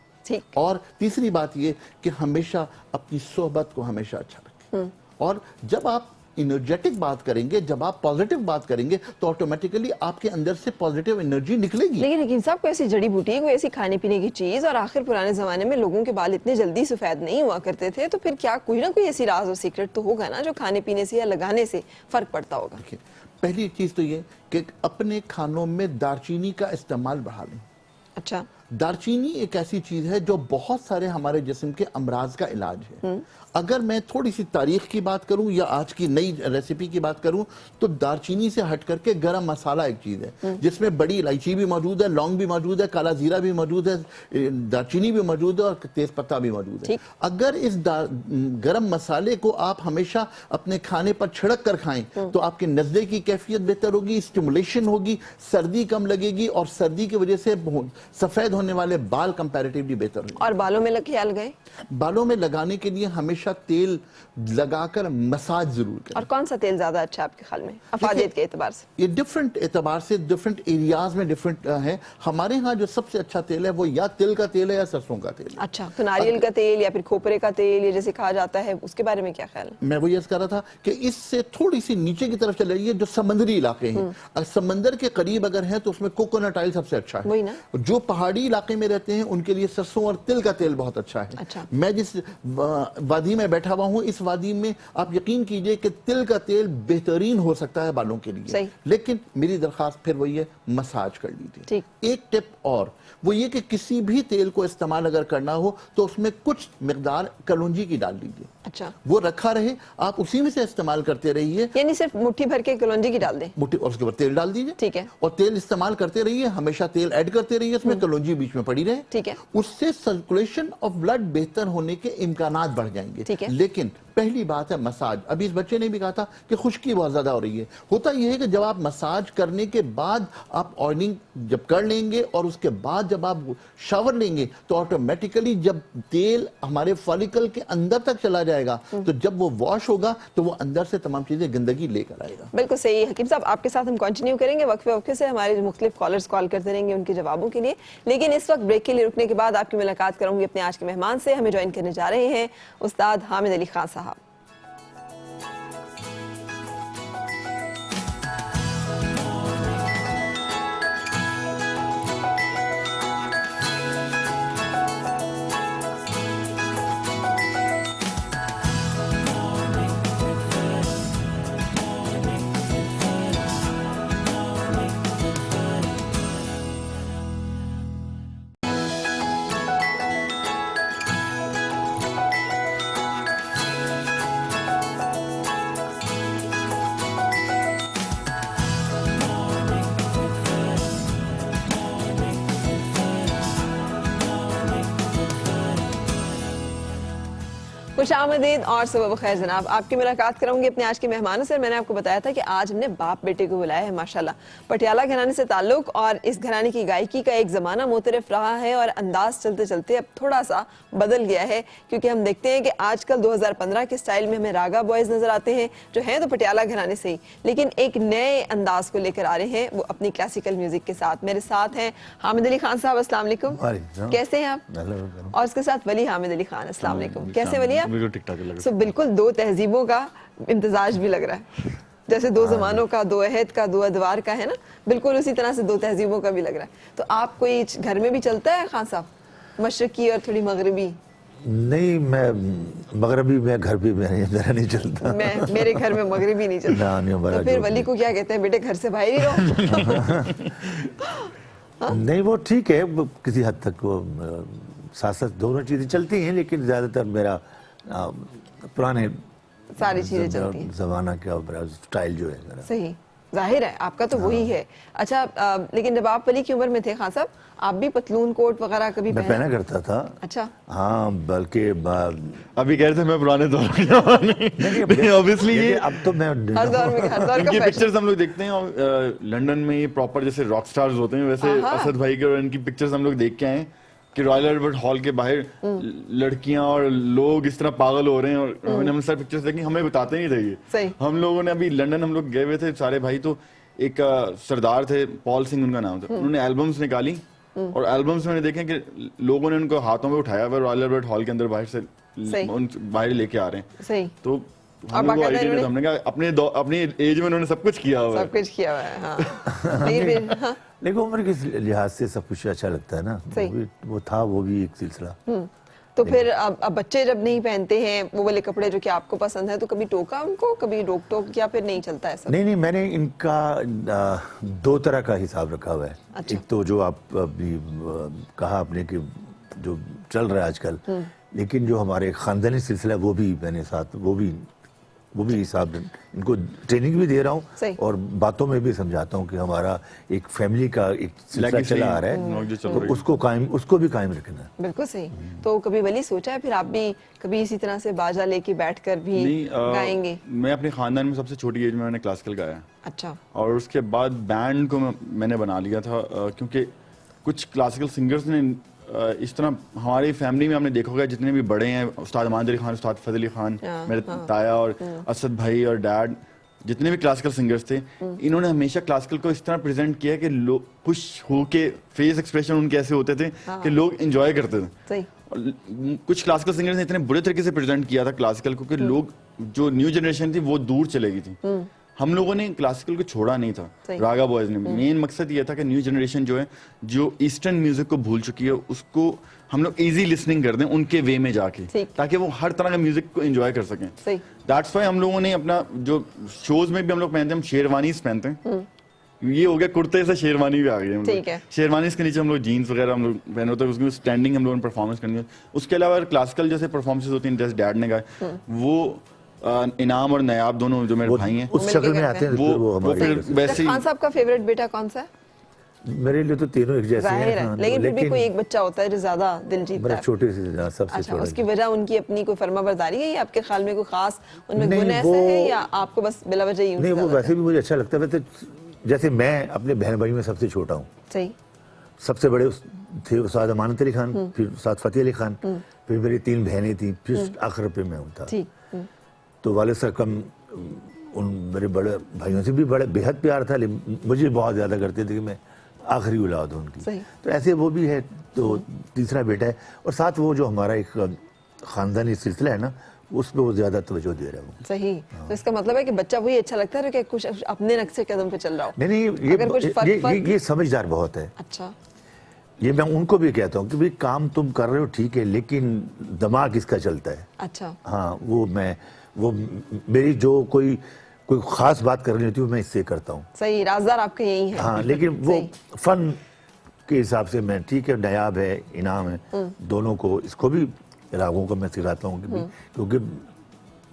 और तीसरी बात ये कि हमेशा अपनी सोहबत को हमेशा अच्छा रखें, और जब आप एनर्जेटिक बात करेंगे, जब आप पॉजिटिव बात करेंगे तो ऑटोमेटिकली आपके अंदर से पॉजिटिव एनर्जी निकलेगी। लेकिन हकीम साहब, कोई ऐसी जड़ी बूटी, कोई ऐसी खाने पीने की चीज, और आखिर पुराने जमाने में लोगों के बाल इतने जल्दी सफेद नहीं हुआ करते थे, तो फिर क्या कोई ना कोई ऐसी राज और सीक्रेट तो होगा ना जो खाने पीने से या लगाने से फर्क पड़ता होगा? देखिए, पहली चीज तो ये कि अपने खानों में दालचीनी का इस्तेमाल बढ़ा लें। अच्छा। दालचीनी एक ऐसी चीज है जो बहुत सारे हमारे जिस्म के अमराज का इलाज है। अगर मैं थोड़ी सी तारीख की बात करूं या आज की नई रेसिपी की बात करूं तो दालचीनी से हट करके गरम मसाला एक चीज है जिसमें बड़ी इलायची भी मौजूद है, लौंग भी मौजूद है, काला जीरा भी मौजूद है, दालचीनी भी मौजूद है और तेज पत्ता भी मौजूद है। अगर इस गरम मसाले को आप हमेशा अपने खाने पर छिड़क कर खाएं तो आपके नज़ले की कैफियत बेहतर होगी, स्टिमुलेशन होगी, सर्दी कम लगेगी और सर्दी की वजह से सफेद होने वाले बाल कंपैरेटिवली बेहतर होंगे। और बालों में क्या लगाएं? बालों में लगाने के लिए हमेशा तेल लगाकर मसाज जरूर करें। और कौन सा तेल ज्यादा अच्छा आपके ख्याल में अफादियत के एतबार से? ये डिफरेंट एतबार से डिफरेंट एरियाज में डिफरेंट है। हमारे यहाँ जो सबसे अच्छा तेल है वो या तिल का तेल है या सरसों का तेल है। अच्छा, तो नारियल का तेल या फिर खोपरे का तेल, ये जैसे कहा जाता है, उसके बारे में क्या ख्याल है? मैं वही अर्ज कर रहा था कि इससे थोड़ी सी नीचे की तरफ चले जाइए, जो समंदरी इलाके हैं, अगर समंदर के करीब अगर है तो उसमें कोकोनट ऑयल सबसे अच्छा है। वही ना? जो पहाड़ी इलाके में रहते हैं उनके लिए सरसों और तिल का तेल बहुत अच्छा है। अच्छा। मैं जिस वादी में बैठा हुआ हूँ, इस वादी में आप यकीन कीजिए कि तिल का तेल बेहतरीन हो सकता है बालों के लिए। लेकिन मेरी दरखास्त फिर वही है, मसाज कर लीजिए। एक टिप और वो ये कि किसी भी तेल को इस्तेमाल अगर करना हो तो उसमें कुछ मिकदार कलौंजी की डाल लीजिए। अच्छा। वो रखा रहे, आप उसी में से इस्तेमाल करते रहिए। यानी सिर्फ मुट्ठी भर के कलौंजी की डाल दें? मुट्ठी, और उसके बाद तेल डाल दीजिए। ठीक है। और तेल इस्तेमाल करते रहिए, हमेशा तेल ऐड करते रहिए, उसमें कलौंजी बीच में पड़ी रहे। ठीक है। उससे सर्कुलेशन ऑफ ब्लड बेहतर होने के इम्कानात बढ़ जाएंगे। ठीक है। लेकिन पहली बात है मसाज। अभी इस बच्चे ने भी कहा था कि खुश्की बहुत ज्यादा हो रही है। होता यह है कि जब आप मसाज करने के बाद आप ऑयलिंग जब कर लेंगे और उसके बाद जब आप शावर लेंगे तो ऑटोमेटिकली जब तेल हमारे फॉलिकल के अंदर तक चला जाएगा तो जब वो वॉश होगा तो वो अंदर से तमाम चीजें गंदगी लेकर आएगा। बिल्कुल सही। हकीम साहब, आपके साथ हम कंटिन्यू करेंगे, वक्फे वक्फे से हमारे जो मुख्तलिफ कॉलर्स कॉल करते रहेंगे उनके जवाबों के लिए। लेकिन इस वक्त ब्रेक के लिए रुकने के बाद आपकी मुलाकात करूंगी अपने आज के मेहमान से। हमें ज्वाइन करने जा रहे हैं उस्ताद हामिद अली खान साहब। खुशामदीद और सुबह खैर जनाब, आपकी मुलाकात कराऊंगी अपने आज के मेहमानों से। मैंने आपको बताया था कि आज हमने बाप बेटे को बुलाया है। माशाल्लाह पटियाला घराने से ताल्लुक और इस घराने की गायकी का एक ज़माना मुतरफ रहा है और अंदाज चलते चलते अब थोड़ा सा बदल गया है, क्योंकि हम देखते हैं कि आजकल 2015 के स्टाइल में हमें रागा बॉयज़ नज़र आते हैं जो हैं तो पटियाला घराने से ही, लेकिन एक नए अंदाज को लेकर आ रहे हैं वो अपनी क्लासिकल म्यूजिक के साथ। मेरे साथ हैं हामिद अली खान साहब, अस्सलाम वालेकुम। कैसे हैं आप? और उसके साथ वली हामिद अली खान, अस्सलाम वालेकुम। कैसे वली आप? बिल्कुल ठीक ठाक लग रहा सो बिल्कुल दो तहजीबों का इम्तिजाज भी लग रहा है, जैसे दो जमानों का, दो अहद का, दो अदवार का है ना, बिल्कुल उसी तरह से दो तहजीबों का भी लग रहा है। तो आप कोई घर में भी चलता है खान साहब, मशरकी और थोड़ी मगरबी? नहीं, मैं मगरबी में घर भी मेरा नहीं चलता। मेरे घर में मगरबी नहीं चलता। ना, नहीं, हमारा तो फिर जो वली को क्या कहते हैं, बेटे घर से बाहर ही रहो? नहीं, वो ठीक है, वो किसी हद तक वो साथ साथ दोनों चीजें चलती हैं, लेकिन ज्यादातर मेरा पुराने सारी चीजें चलती हैं, जमाना का स्टाइल जो है मेरा। सही, जाहिर है आपका तो वही है। अच्छा, लेकिन जब आप वली की उम्र में थे खान साहब, आप भी पतलून कोट वगैरह कभी मैं पहना करता था। अच्छा, हाँ, बल्कि अभी कह रहे थे मैं पुराने दौर का ऑब्वियसली ये अब तो मैं हर दौर में हर दौर का इनकी फैशन। पिक्चर्स हम लोग देखते हैं और लंदन में ये प्रॉपर जैसे रॉक स्टार्स होते हैं वैसे हाँ। असद भाई के और इनकी पिक्चर्स हम लोग देख के आए हैं कि रॉयल अल्बर्ट हॉल के बाहर लड़कियां और लोग इस तरह पागल हो रहे हैं और हमने सारी पिक्चर्स देखी, हमें बताते नहीं थे ये। सही। हम लोगों ने अभी लंदन हम लोग गए हुए थे सारे भाई, तो एक सरदार थे, पॉल सिंह उनका नाम था, उन्होंने एल्बम्स निकाली और एल्बम्स में देखे कि लोगों ने उनको हाथों में उठाया हुआ रॉयल अल्बर्ट हॉल के अंदर बाहर से बाहर लेके आ रहे हैं। सही। तो हमने कहा अपनी एज में उन्होंने सब कुछ किया हुआ है। सब कुछ किया हुआ है, हाँ। लेकिन फिर हाँ, लेकिन उम्र के लिहाज से सब कुछ अच्छा लगता है ना, वो भी एक सिलसिला। तो फिर अब बच्चे जब नहीं पहनते हैं वो वाले कपड़े जो कि आपको पसंद है, तो कभी टोका उनको, कभी रोक टोक, या फिर नहीं चलता ऐसा? नहीं, मैंने इनका दो तरह का हिसाब रखा हुआ है। अच्छा। एक तो जो आप अभी कहा आपने कि जो चल रहा है आजकल, लेकिन जो हमारे खानदानी सिलसिला है वो भी मैंने साथ वो भी हिसाब, इनको ट्रेनिंग भी दे रहा हूँ और बातों में भी समझाता हूँ कि हमारा एक फैमिली का एक सिलसिला चला आ रहा है, तो उसको भी कायम रखना है। बिल्कुल सही। तो कभी वली सोचा है फिर आप भी कभी इसी तरह से बाजा लेके बैठकर भी गाएंगे? मैं अपने खानदान में सबसे छोटी एज में मैंने क्लासिकल गाया। अच्छा। और उसके बाद बैंड को मैंने बना लिया था, क्योंकि कुछ क्लासिकल सिंगर्स ने इस तरह हमारी फैमिली में हमने देखा होगा, जितने भी बड़े हैं, उस्ताद अमान अली खान, उस्ताद फजल अली खान, मेरे ताया और असद भाई और डैड, जितने भी क्लासिकल सिंगर्स थे, इन्होंने हमेशा क्लासिकल को इस तरह प्रेजेंट किया कि लोग खुश हो के फेस एक्सप्रेशन उनके ऐसे होते थे कि लोग एंजॉय करते थे। सही। और कुछ क्लासिकल सिंगर्स ने इतने बुरे तरीके से प्रेजेंट किया था क्लासिकल को कि लोग, जो न्यू जनरेशन थी वो दूर चले गई थी। हम लोगों ने क्लासिकल को छोड़ा नहीं था, रागा बॉयज ने। मेन मकसद ये था कि न्यू जनरेशन जो है, जो ईस्टर्न म्यूजिक को भूल चुकी है, उसको हम लोग इजी लिसनिंग कर दें उनके वे में जाके, ताकि वो हर तरह के म्यूजिक को एंजॉय कर सकें। दैट्स व्हाई हम लोगों ने अपना जो शोज में भी हम लोग पहनते हैं, हम शेरवानीज पहनते हैं। ये हो गया कुर्ते से शेरवानी भी आ गई हम लोग। शेरवानी के नीचे हम लोग जीन्स वगैरह हम लोग पहने होते हैं, उसमें स्टैंडिंग हम लोगों ने परफॉर्मेंस करनी है। उसके अलावा क्लासिकल जैसे परफॉर्मेंसेस होती हैं, जैसे डैड ने गाया, वो इनाम और नयाब दोनों जो मेरे भाई हैं उस शक्ल में आते हैं, वो फिर वैसे। खान साहब का फेवरेट बेटा कौन सा है? मेरे लिए तो तीनों एक जैसे हैं। हाँ, लेकिन फिर भी कोई एक बच्चा होता है जो ज्यादा दिल जीतता है। छोटे से सबसे। अच्छा, उसकी वजह उनकी अपनी कोई फर्माबरदारी है या आपके ख्याल में कोई खास उनमें गुण ऐसे है, या आपको बस बिला वजह ही? नहीं, वो वैसे भी मुझे अच्छा लगता है। वैसे जैसे मैं अपने बहन भाई में सबसे छोटा हूँ। सही। सबसे बड़े थे उस्ताद अमानत अली खान, फिर उस्ताद फतेह अली खान, फिर मेरी 3 बहनें थी, फिर आखिर पे मैं हूँ था। तो वालिद साहब कम उन मेरे बड़े भाइयों से भी बड़े बेहद प्यार था, लेकिन मुझे बहुत ज़्यादा करते थे कि मैं आखिरी औलाद हूँ उनकी। तो ऐसे वो भी है, तो तीसरा बेटा है, और साथ वो जो हमारा एक ख़ानदानी सिलसिला है ना, उस पर वो ज़्यादा तवज्जो दे रहा है वो। सही। तो इसका मतलब है कि बच्चा वही अच्छा लगता है कि कुछ अपने नक्शे कदम पे चल रहा हो। नहीं, ये समझदार बहुत है। अच्छा। ये मैं उनको भी कहता हूँ कि भाई काम तुम कर रहे हो ठीक है, लेकिन दिमाग इसका चलता है। अच्छा। हाँ, वो मेरी जो कोई खास बात करनी होती है मैं इससे करता हूँ। सही, राजदार आपके यही है। हाँ, लेकिन वो फन के हिसाब से मैं ठीक है, नायाब है, इनाम है, दोनों को, इसको भी रागों को मैं सिखाता हूँ क्योंकि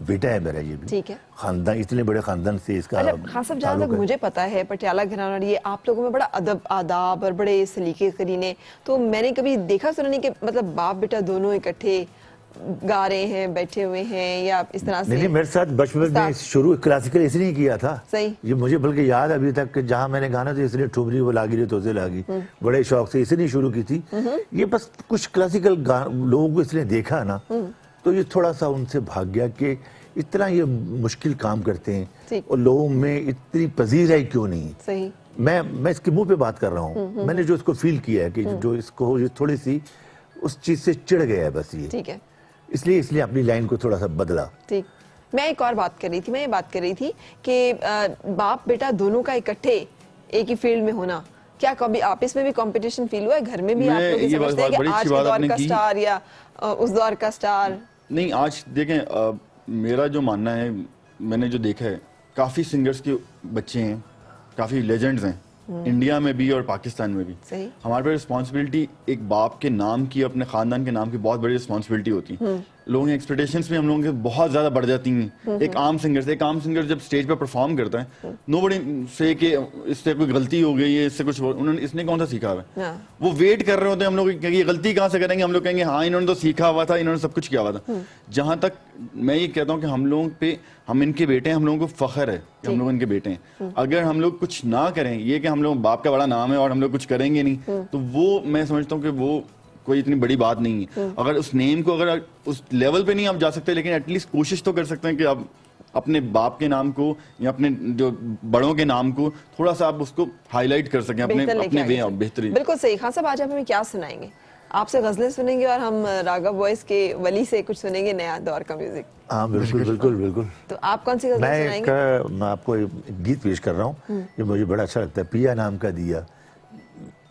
बेटा है मेरा, ये भी ठीक है, खानदान, इतने बड़े खानदान से इसका। खास अब जहाँ तक मुझे पता है पटियाला घराना, ये आप लोगों में बड़ा अदब आदाब और बड़े सलीके करीने, तो मैंने कभी देखा सुना नहीं कि मतलब बाप बेटा दोनों इकट्ठे गा रहे हैं, बैठे हुए हैं, या इस तरह से? नहीं, मेरे साथ बचपन में शुरू क्लासिकल इसलिए किया था। सही। ये मुझे बल्कि याद अभी तक कि जहाँ मैंने गाना तो इसलिए ठुमरी वो लागी रे तोते लागी, बड़े शौक से इसलिए शुरू की थी। ये बस कुछ क्लासिकल लोगों को इसलिए देखा ना, तो ये थोड़ा सा उनसे भाग गया कि इतना ये मुश्किल काम करते हैं और लोगों में इतनी पजीराई क्यों नहीं। सही। मैं इसके मुंह पे बात कर रहा हूँ, मैंने जो इसको फील किया है कि जो इसको ये थोड़ी सी उस चीज से चिढ़ गया है बस ये। ठीक है। इसलिए अपनी लाइन को थोड़ा सा बदला। ठीक। मैं एक और बात कर रही थी, मैं ये बात कर रही थी कि बाप बेटा दोनों का इकट्ठे एक ही फील्ड में होना, क्या कभी आपस में भी कंपटीशन फील हुआ है? घर में भी आप लोग ये समझते हैं कि आज के दौर का स्टार या उस दौर का स्टार? नहीं, आज देखें, मेरा जो मानना है, मैंने जो देखा है, काफी सिंगर्स के बच्चे हैं, काफी लेजेंड्स हैं इंडिया में भी और पाकिस्तान में भी। सही। हमारे पे रिस्पॉन्सिबिलिटी एक बाप के नाम की, अपने खानदान के नाम की बहुत बड़ी रिस्पॉन्सिबिलिटी होती है। लोगों की एक्सपेक्टेशंस भी हम लोगों के बहुत ज्यादा बढ़ जाती हैं। एक आम सिंगर जब स्टेज पे परफॉर्म करता है, नोबडी से कि इससे कोई गलती हो गई है, इससे कुछ इसने कौन सा सीखा हुआ है? वो वेट कर रहे होते हैं हम लोग कि ये गलती कहाँ से करेंगे। हम लोग कहेंगे हाँ इन्होंने तो सीखा हुआ था, इन्होंने सब कुछ किया हुआ था। जहां तक मैं ये कहता हूँ कि हम लोगों पे, हम इनके बेटे हैं, हम लोगों को फख्र है कि हम लोग इनके बेटे हैं। अगर हम लोग कुछ ना करें, ये कि हम लोग बाप का बड़ा नाम है और हम लोग कुछ करेंगे नहीं, तो वो मैं समझता हूँ कि वो कोई इतनी बड़ी बात नहीं है। अगर उस नेम को, अगर उस लेवल पे नहीं आप जा सकते, लेकिन एटलीस्ट कोशिश तो कर सकते हैं कि आप अपने बाप के नाम को या अपने जो बड़ों के नाम को थोड़ा सा आप उसको हाईलाइट कर सकें अपने वे बेहतरीन। बिल्कुल सही। खान साहब, आज आप हमें क्या सुनाएंगे? आपसे गजलें सुनेंगे और हम रागा बॉयज के वली से कुछ सुनेंगे, नया दौर का म्यूजिक। हाँ बिल्कुल बिल्कुल बिल्कुल। तो आप कौन सी गजल सुनाएंगे? मैं आपको एक गीत पेश कर रहा हूँ, ये मुझे बड़ा अच्छा लगता है। पिया नाम का दिया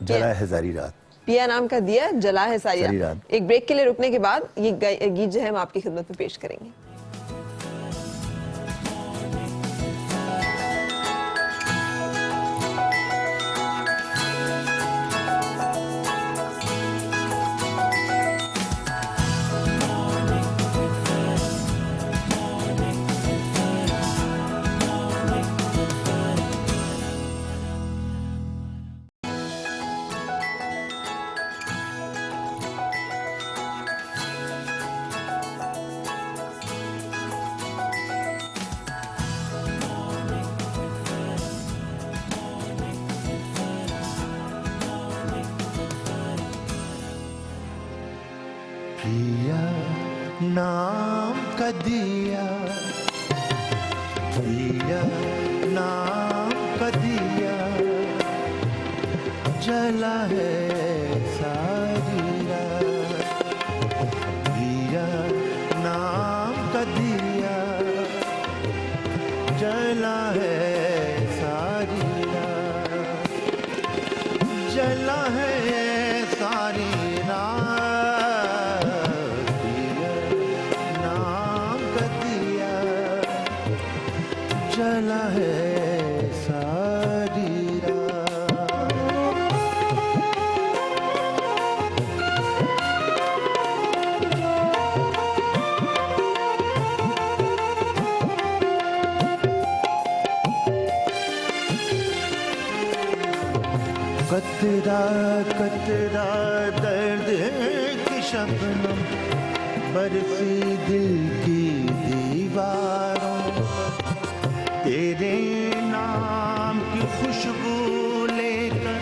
जला है सारी रात। पिया नाम का दिया जला है सारी रात। एक ब्रेक के लिए रुकने के बाद ये गीत जो है हम आपकी खिदमत में पेश करेंगे। पिया नाम का दिया, पिया नाम का दिया जला है सारी रात। पिया नाम का दिया जला है सारी रात, जला है सारी रात। जला है सारी रात। कतरा कतरा दर्द की शबनम बरसी दिल की दीवारों, तेरे नाम की खुशबू लेकर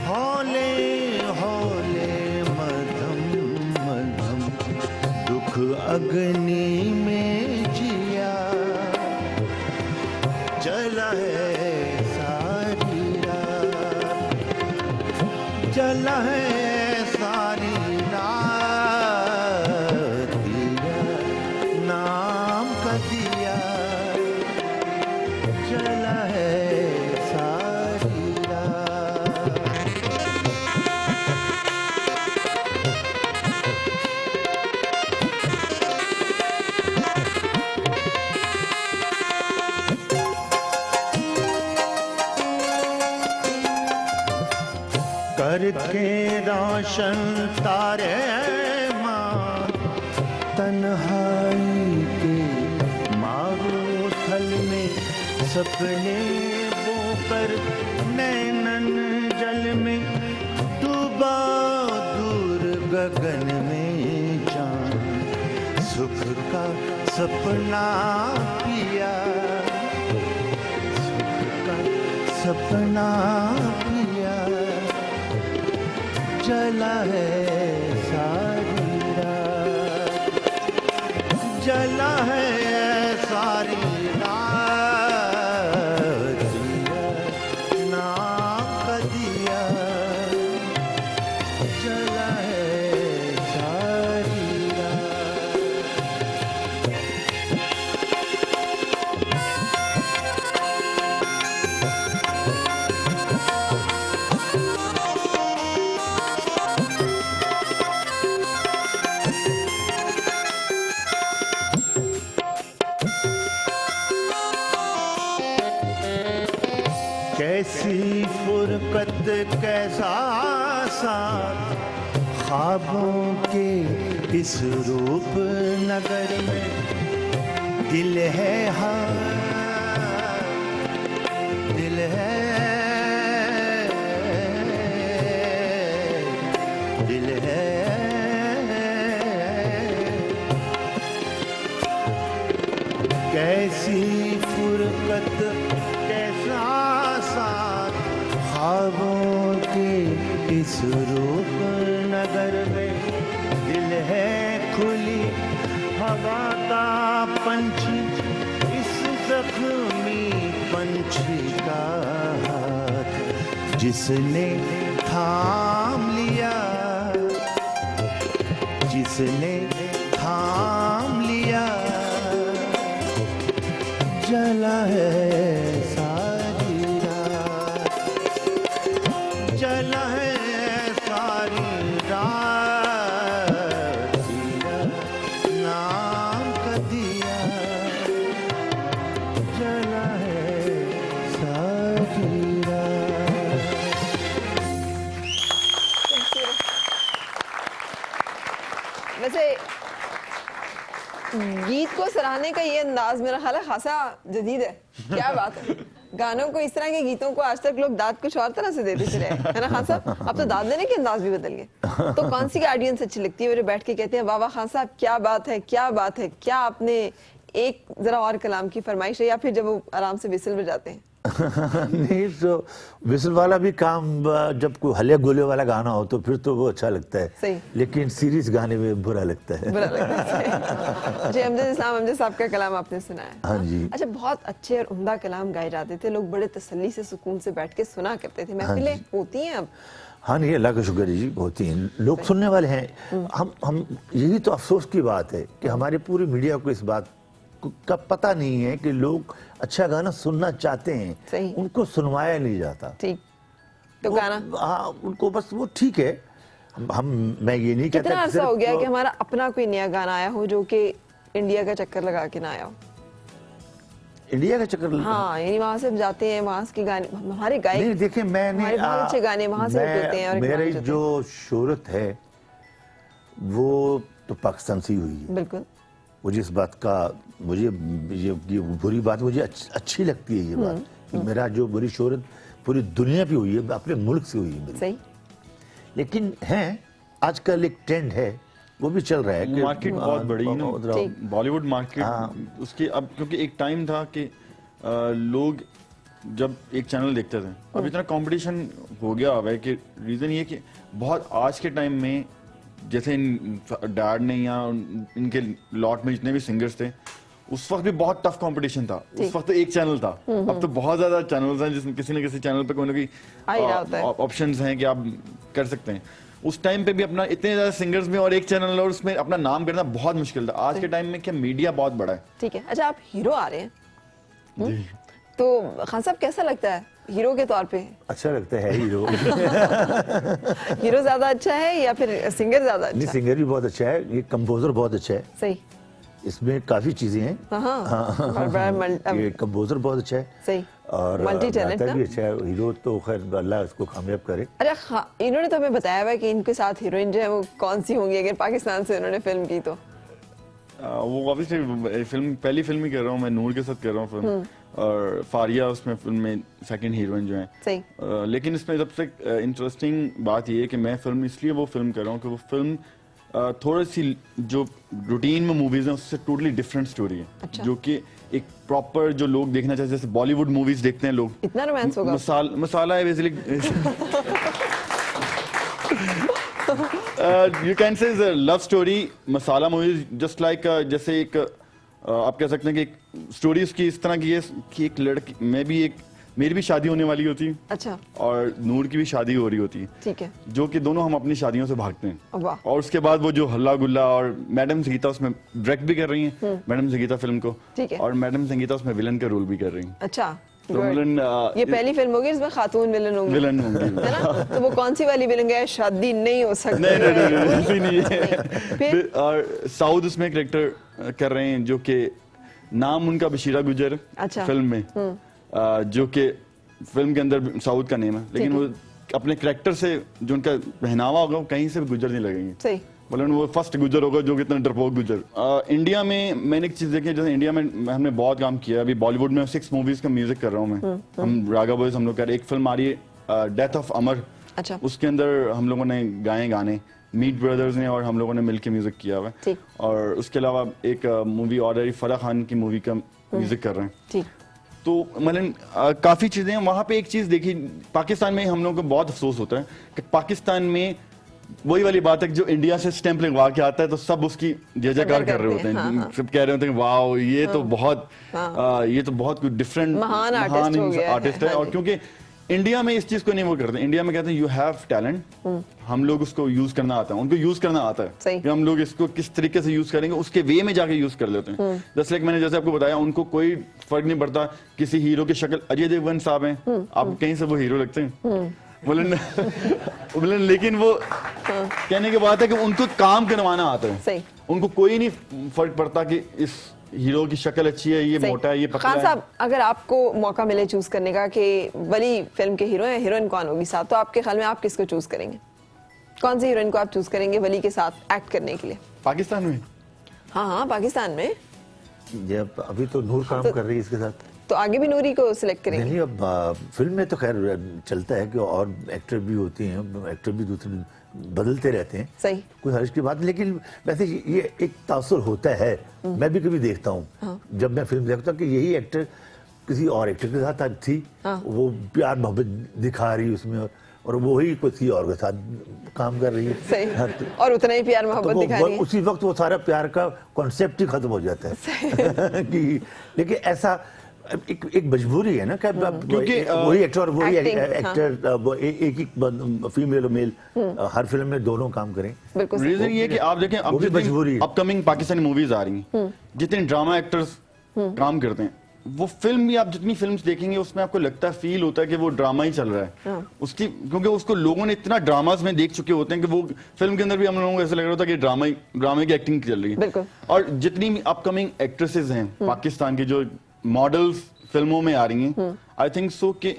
हौले हौले मधम मधम दुख अग्नि में जिया जला है सारी रात, जला है सारी रात। दिया नाम का दिया जला है सारी रात। करके रोशन तारे माँ तन्हाई के मारूथल में सपने बोकर नैनन जल में डूबा दूर गगन में जान सुख का सपना पिया, सुख का सपना पिया, जला है सारी रात, जला है सारी रात, दिया ना कदिया, जला है सारी रात। कैसी फुरकत कैसा साथ, ख्वाबों के इस रूप नगर में, दिल है दिल है, दिल है, कैसी फुरकत कैसा साथ, ख्वाबों के इस रूप नगर में, दिल है खुली हवा का पंछी, इस जख्मी पंछी का हाथ जिसने थाम लिया, जिसने थाम लिया, जला है सारी रात, जला है सारी रात, दिया नाम का दिया, जला है सारी रात। वैसे गीत को सराहने का ये अंदाज मेरा ख्याल है खासा जदीद है। क्या बात है, गानों को, इस तरह के गीतों को आज तक लोग दाद कुछ और तरह से देते चले है ना खान साहब? अब तो दाद देने के अंदाज भी बदल गए। तो कौन सी ऑडियंस अच्छी लगती है, मेरे बैठ के कहते हैं वाह वाह खान साहब क्या बात है, क्या बात है, क्या आपने एक जरा और कलाम की फरमाइश है, या फिर जब वो आराम से विसल बजाते हैं? नहीं, तो विसल वाला भी काम, जब कोई हले गोले वाला गाना हो तो फिर तो वो अच्छा लगता है, सही। लेकिन सीरियस गाने में बुरा लगता है। बुरा लगता है। जी, अमजद इस्लाम अमजद साहब का कलाम आपने सुना है? हाँ जी। अच्छा, बहुत अच्छे और उम्दा कलाम गाए जाते थे, लोग बड़े तसल्ली से सुकून से बैठ के सुना करते थे। महफिलें होती हैं अब? हाँ नहीं, अल्लाह का शुक्र है जी, होती हैं, लोग सुनने वाले हैं। हम यही तो अफसोस की बात है कि हमारे पूरी मीडिया को इस बात का पता नहीं है कि लोग अच्छा गाना सुनना चाहते हैं, सही। उनको सुनवाया नहीं जाता। ठीक, तो गाना हाँ, उनको बस वो ठीक है। मैं ये नहीं कहता कितना कि अरसा हो सिर्फ गया कि हमारा अपना कोई नया गाना आया हो जो कि इंडिया का चक्कर लगा के ना आया हो? इंडिया का चक्कर हाँ, यानी वहां से जाते हैं, वहां के गाने, हमारे गायक नहीं, देखे मैंने हमारे बहुत अच्छे गाने वहां से होते हैं और मेरी जो शोहरत है वो तो पाकिस्तान से ही हुई है। बिल्कुल, मुझे इस बात का, मुझे ये बुरी बात मुझे अच्छी लगती है ये बात कि मेरा जो बुरी शोहरत पूरी दुनिया पे हुई है, अपने मुल्क से हुई है मेरी। सही। लेकिन है आजकल एक ट्रेंड है, वो भी चल रहा है कि मार्केट बहुत बड़ी है ना, बॉलीवुड मार्केट उसकी। अब क्योंकि एक टाइम था कि लोग जब एक चैनल देखते थे, अब इतना कंपटीशन हो गया हुआ है कि रीजन ये कि बहुत आज के टाइम में जैसे डैड ने या इनके लॉट में जितने भी सिंगर्स थे उस वक्त भी बहुत टफ कंपटीशन था। उस वक्त तो एक चैनल था, अब तो बहुत ज्यादा चैनल्स हैं जिसमें किसी न किसी चैनल पे कोई ना कोई ऑप्शंस हैं कि आप कर सकते हैं। उस टाइम पे भी अपना इतने ज्यादा सिंगर्स में और एक चैनल और उसमें अपना नाम करना बहुत मुश्किल था। आज के टाइम में क्या मीडिया बहुत बड़ा है। ठीक है, अच्छा आप हीरो आ रहे हैं तो खान साहब कैसा लगता है हीरो के तौर पे? अच्छा लगता है हीरो। हीरो ज्यादा अच्छा है या फिर सिंगर ज्यादा अच्छा? नहीं, सिंगर भी बहुत अच्छा है, ये कंपोजर बहुत अच्छा है। सही, इसमें काफी चीजें हैं। ये कंपोजर बहुत अच्छा है। सही, और मल्टी टैलेंट भी अच्छा है। हीरो तो खैर अल्लाह उसको कामयाब करे। अच्छा, इन्होंने तो हमें बताया हुआ है कि इनके साथ हीरोइन जो है वो कौन सी होंगी अगर पाकिस्तान से इन्होंने फिल्म की तो? वो ऑब्वियसली फिल्म, पहली फिल्म ही कर रहा हूँ मैं, नूर के साथ कर रहा हूँ फिल्म, और फारिया उसमें फिल्म में सेकंड हीरोइन जो है। सही। लेकिन इसमें सबसे इंटरेस्टिंग बात ये है कि मैं फिल्म इसलिए वो फिल्म कर रहा हूँ कि वो फिल्म थोड़ी सी जो रूटीन में मूवीज हैं उससे टोटली डिफरेंट स्टोरी है। अच्छा। जो कि एक प्रॉपर जो लोग देखना चाहते हैं, जैसे बॉलीवुड मूवीज देखते हैं लोग, इतना रोमांस होगा? मसाला है basically. You can say love story. Masala movies just like जैसे एक आप कह सकते हैं कि एक स्टोरी उसकी इस तरह की है कि एक लड़की, मेरी भी शादी होने वाली होती है, अच्छा, और नूर की भी शादी हो रही होती है, ठीक है। जो कि दोनों हम अपनी शादियों से भागते हैं। वाह। और उसके बाद वो जो हल्ला गुल्ला, और मैडम संगीता उसमें डायरेक्ट भी कर रही हैं, मैडम संगीता फिल्म को, ठीक है। और मैडम संगीता उसमें विलन का रोल भी कर रही हैं। अच्छा, तो good. विलन ये पहली फिल्म होगी इसमें खातून विलन होंगी, विलन होंगी। है ना? तो वो कौन सी वाली विलन है? शादी नहीं हो सकती। नहीं, ऐसी नहीं है। फिर? और साउथ उसमें करेक्टर कर रहे हैं जो कि नाम उनका बशीरा गुजर, अच्छा। फिल्म में, जो कि फिल्म के अंदर साउथ का नेम है, लेकिन वो अपने करेक्टर से जो उनका पहनावा होगा वो कहीं से भी गुजर नहीं लगेंगे। सही। मतलब वो फर्स्ट गुजर होगा जो कितना डरपोक गुजर। इंडिया में मैंने एक चीज देखी, जैसे इंडिया में हमने बहुत काम किया। अभी बॉलीवुड में 6 मूवीज का म्यूजिक कर रहा हूँ मैं। हम रागा बॉयज हम लोग कर रहे हैं। एक फिल्म आ रही है डेथ ऑफ अमर, अच्छा। उसके अंदर हम लोगों ने गाए गाने, मीट ब्रदर्स ने और हम लोगों ने मिलके म्यूजिक किया हुआ है। ठीक। और उसके अलावा एक मूवी और है, फराह खान की मूवी का म्यूजिक कर रहे हैं। ठीक। तो मतलब काफी चीजें हैं वहां पे। एक चीज देखी, पाकिस्तान में हम लोगों को बहुत अफसोस होता है कि पाकिस्तान में वही वाली बात है कि जो इंडिया से स्टैंप लगवा के आता है तो सब उसकी जय जयकार कर रहे होते हैं। हाँ। सब कह रहे होते हैं वाओ ये तो बहुत ये तो बहुत डिफरेंट महान आर्टिस्ट हो गया है। आर्टिस्ट है। हाँ और जी। क्योंकि इंडिया में इस चीज को नहीं वो करते। इंडिया में कहते हैं यू हैव टैलेंट, हम लोग उसको यूज करना आता है, उनको यूज करना आता है सही। कि हम लोग इसको किस तरीके से यूज करेंगे, उसके वे में जाके यूज कर लेते हैं। जैसे लाइक मैंने जैसे आपको बताया, उनको कोई फर्क नहीं पड़ता किसी हीरो की शक्ल, अजय देवगन साहब हैं, आप कहीं से वो हीरो लगते हैं बोले लेकिन वो कहने की बात है कि उनको काम करवाना आता है। सही। उनको कोई नहीं फर्क पड़ता कि इस हीरो की शक्ल अच्छी है, ये मोटा है, ये पतला खान है। साहब, अगर आपको मौका मिले चूज करने का कि वली फिल्म के हीरो या हीरोइन कौन होगी साथ, तो आपके ख्याल में आप किसको चूज करेंगे? कौन सी हीरोइन को आप चूज करेंगे वली के साथ एक्ट करने के लिए? पाकिस्तान में? हाँ, पाकिस्तान में। ये अभी तो नूर काम कर रही है इसके साथ, तो आगे भी नूरी को सिलेक्ट करेंगे? नहीं अब फिल्म में तो खैर चलता है कि और एक्टर भी होती हैं, एक्टर भी दूसरे बदलते रहते हैं, सही। कोई हर्ज की बात नहीं। लेकिन वैसे ये एक तासुर होता है, मैं भी कभी देखता हूँ जब मैं फिल्म देखता हूँ कि यही एक्टर किसी और एक्टर के साथ आज थी, वो प्यार मोहब्बत दिखा रही है उसमें, और वो ही किसी और के साथ काम कर रही है। सही। और उतना ही प्यार मोहब्बत दिखा रही है। उसी वक्त वो सारा प्यार का कॉन्सेप्ट ही खत्म हो जाता है कि लेकिन ऐसा एक मजबूरी है ना कि क्योंकि वही एक्टर और वही acting, एक्टर एक ही फीमेल और मेल हर फिल्म में दोनों काम करें। बिल्कुल। रीजन ये कि आप देखें वो भी मजबूरी है। अपकमिंग पाकिस्तानी मूवीज आ रही हैं, जितने ड्रामा एक्टर्स काम करते हैं, वो फिल्म भी आप जितनी फिल्म्स देखेंगे उसमें आपको लगता है, फील होता है कि वो ड्रामा ही चल रहा है उसकी, क्योंकि उसको लोगों ने इतना ड्रामास में देख चुके होते हैं कि वो फिल्म के अंदर भी हम लोगों को ऐसा लग रहा होता है कि ड्रामे की एक्टिंग चल रही है। बिल्कुल। और जितनी भी अपकमिंग एक्ट्रेसेस हैं पाकिस्तान की जो मॉडल्स फिल्मों में आ रही हैं, आई थिंक सो कि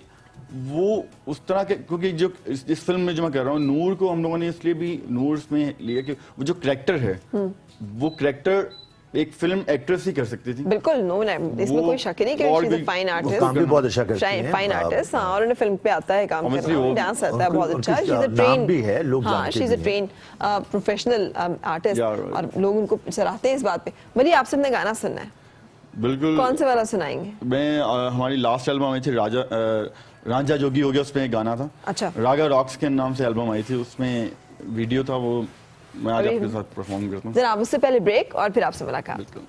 वो उस तरह के, क्योंकि जो इस फिल्म में जो मैं कह रहा हूँ, नूर को हम लोगों ने इसलिए भी नूर में लिया कि वो जो करेक्टर है, वो करेक्टर एक फिल्म एक्ट्रेस ही कर सकती थी। बिल्कुल, नो, इसमें कोई शक नहीं कि शी इज अ फाइन वो काम भी बहुत अच्छा करती आर्टिस्ट, हैं। Fine artist. हां, और उन्हें फिल्म पे आता है काम Obviously करना, वो- डांस आता है बहुत उनकी- अच्छा। शी इज अ उनकी ट्रेन नाम भी है, लोग हां, जानते शी इज अ भी train professional artist, Yeah, right. और लोग उनको सराहते हैं इस बात पे। वली आपसे अपने गाना सुनना है, बिल्कुल। कौन से वाला सुनाएंगे? मैं हमारी लास्ट एल्बम आई थी रांझा जोगी हो गया, उसमें एक गाना था, अच्छा। रागा रॉक्स के नाम से एल्बम आई थी, उसमें वीडियो था, वो मैं आज अभी- आपके साथ परफॉर्म करता हूँ। जनाब, उससे पहले ब्रेक और फिर आपसे मुलाकात। बिल्कुल।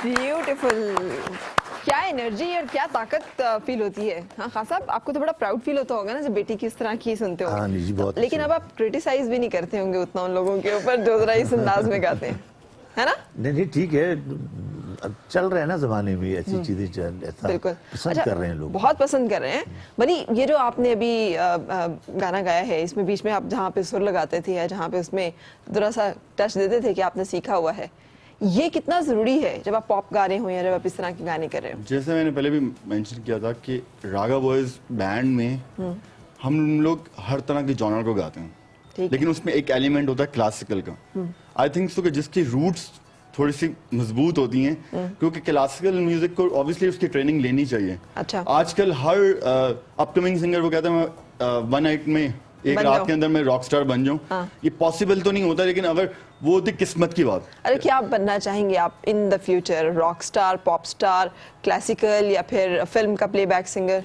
ब्यूटीफुल। क्या एनर्जी और क्या ताकत फील होती है। हाँ खान साहब, आपको तो बड़ा प्राउड फील होता होगा ना जब बेटी की इस तरह की सुनते हो। हाँ जी, बहुत लेकिन अब आप क्रिटिसाइज भी नहीं करते होंगे उतना उन लोगों के ऊपर जो जरा इस अंदाज में गाते हैं, है ना? नहीं नहीं ठीक है, अब चल रहे हैं ना जमाने में ऐसी चीजें, ऐसा बिल्कुल पसंद कर रहे हैं लोग, बहुत पसंद कर रहे हैं। बनी ये जो आपने अभी गाना गाया है, इसमें बीच में आप जहाँ पे सुर लगाते थे या जहाँ पे उसमें थोड़ा सा टच देते थे कि आपने सीखा हुआ है, ये कितना जरूरी है जब आप पॉप गा रहे हो या जब आप इस तरह के गाने कर रहे हो? जैसे मैंने पहले भी मेंशन किया था कि रागा बॉयज बैंड में हम लोग हर तरह के जॉनर को गाते हैं, ठीक लेकिन उसमें एक एलिमेंट होता है क्लासिकल का। आई थिंक सो कि जिसकी रूट्स थोड़ी सी मजबूत होती हैं, क्योंकि क्लासिकल म्यूजिक को ऑब्वियसली उसकी ट्रेनिंग लेनी चाहिए। अच्छा। आजकल हर अपकमिंग सिंगर वो कहते हैं वन नाइट में, एक बन रात जाओ। के अंदर मैं रॉक स्टार बन जाऊं। हाँ। ये पॉसिबल तो नहीं होता, लेकिन अगर वो होती किस्मत की बात। अरे क्या बनना चाहेंगे आप in the future? Rock star, pop star, classical या फिर फिल्म का प्लेबैक सिंगर?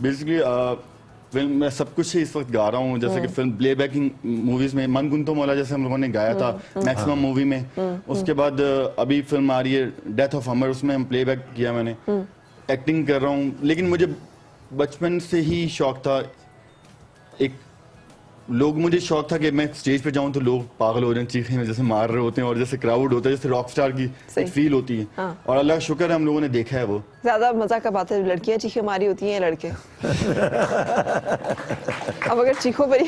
बेसिकली फिल्म मैं सब कुछ ही इस वक्त गा रहा हूँ, जैसे कि फिल्म प्लेबैकिंग मूवीज में मन गुंतो मौला जैसे हम लोगों ने गाया था मैक्सिमम मूवी में। उसके बाद अभी फिल्म आ रही है डेथ ऑफ अमर, उसमें हम प्लेबैक किया मैंने। एक्टिंग कर रहा हूँ, लेकिन मुझे बचपन से ही शौक था, मुझे शौक था कि मैं स्टेज पे जाऊं तो लोग पागल हो रहे हैं, चीखे में जैसे मार रहे होते हैं, और जैसे क्राउड होता है, जैसे रॉक स्टार की एक फील होती है। हाँ। और अल्लाह का शुक्र है हम लोगों ने देखा है वो। ज्यादा मजा कब आता है, लड़कियां चीखे मारी होती हैं या लड़के? अब अगर चीखों पर ही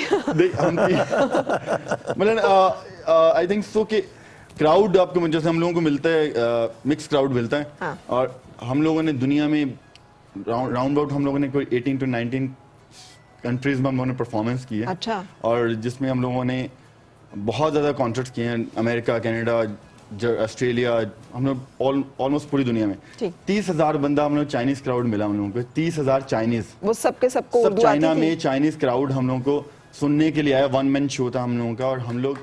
मतलब आई थिंक सो कि क्राउड आपको जैसे हम लोगों को मिलता है, मिक्स क्राउड मिलता है। हाँ। और हम लोगों ने दुनिया में राउंड अबाउट हम लोगों ने कोई 18 to 19 कंट्रीज में हम लोगों ने परफॉर्मेंस की है। अच्छा। और जिसमें हम लोगों ने बहुत ज़्यादा कॉन्सर्ट्स किए हैं, अमेरिका, कनाडा, ऑस्ट्रेलिया, हम लोग ऑलमोस्ट पूरी दुनिया में। ठीक। 30,000 बंदा हम लोग चाइनीज क्राउड मिला हम लोगों को, 30,000 चाइनीज। वो सबके सबको सब उर्दू चाइना आती थी? में चाइनीज क्राउड हम लोगों को सुनने के लिए आया, वन मैन शो था हम लोगों का। और हम लोग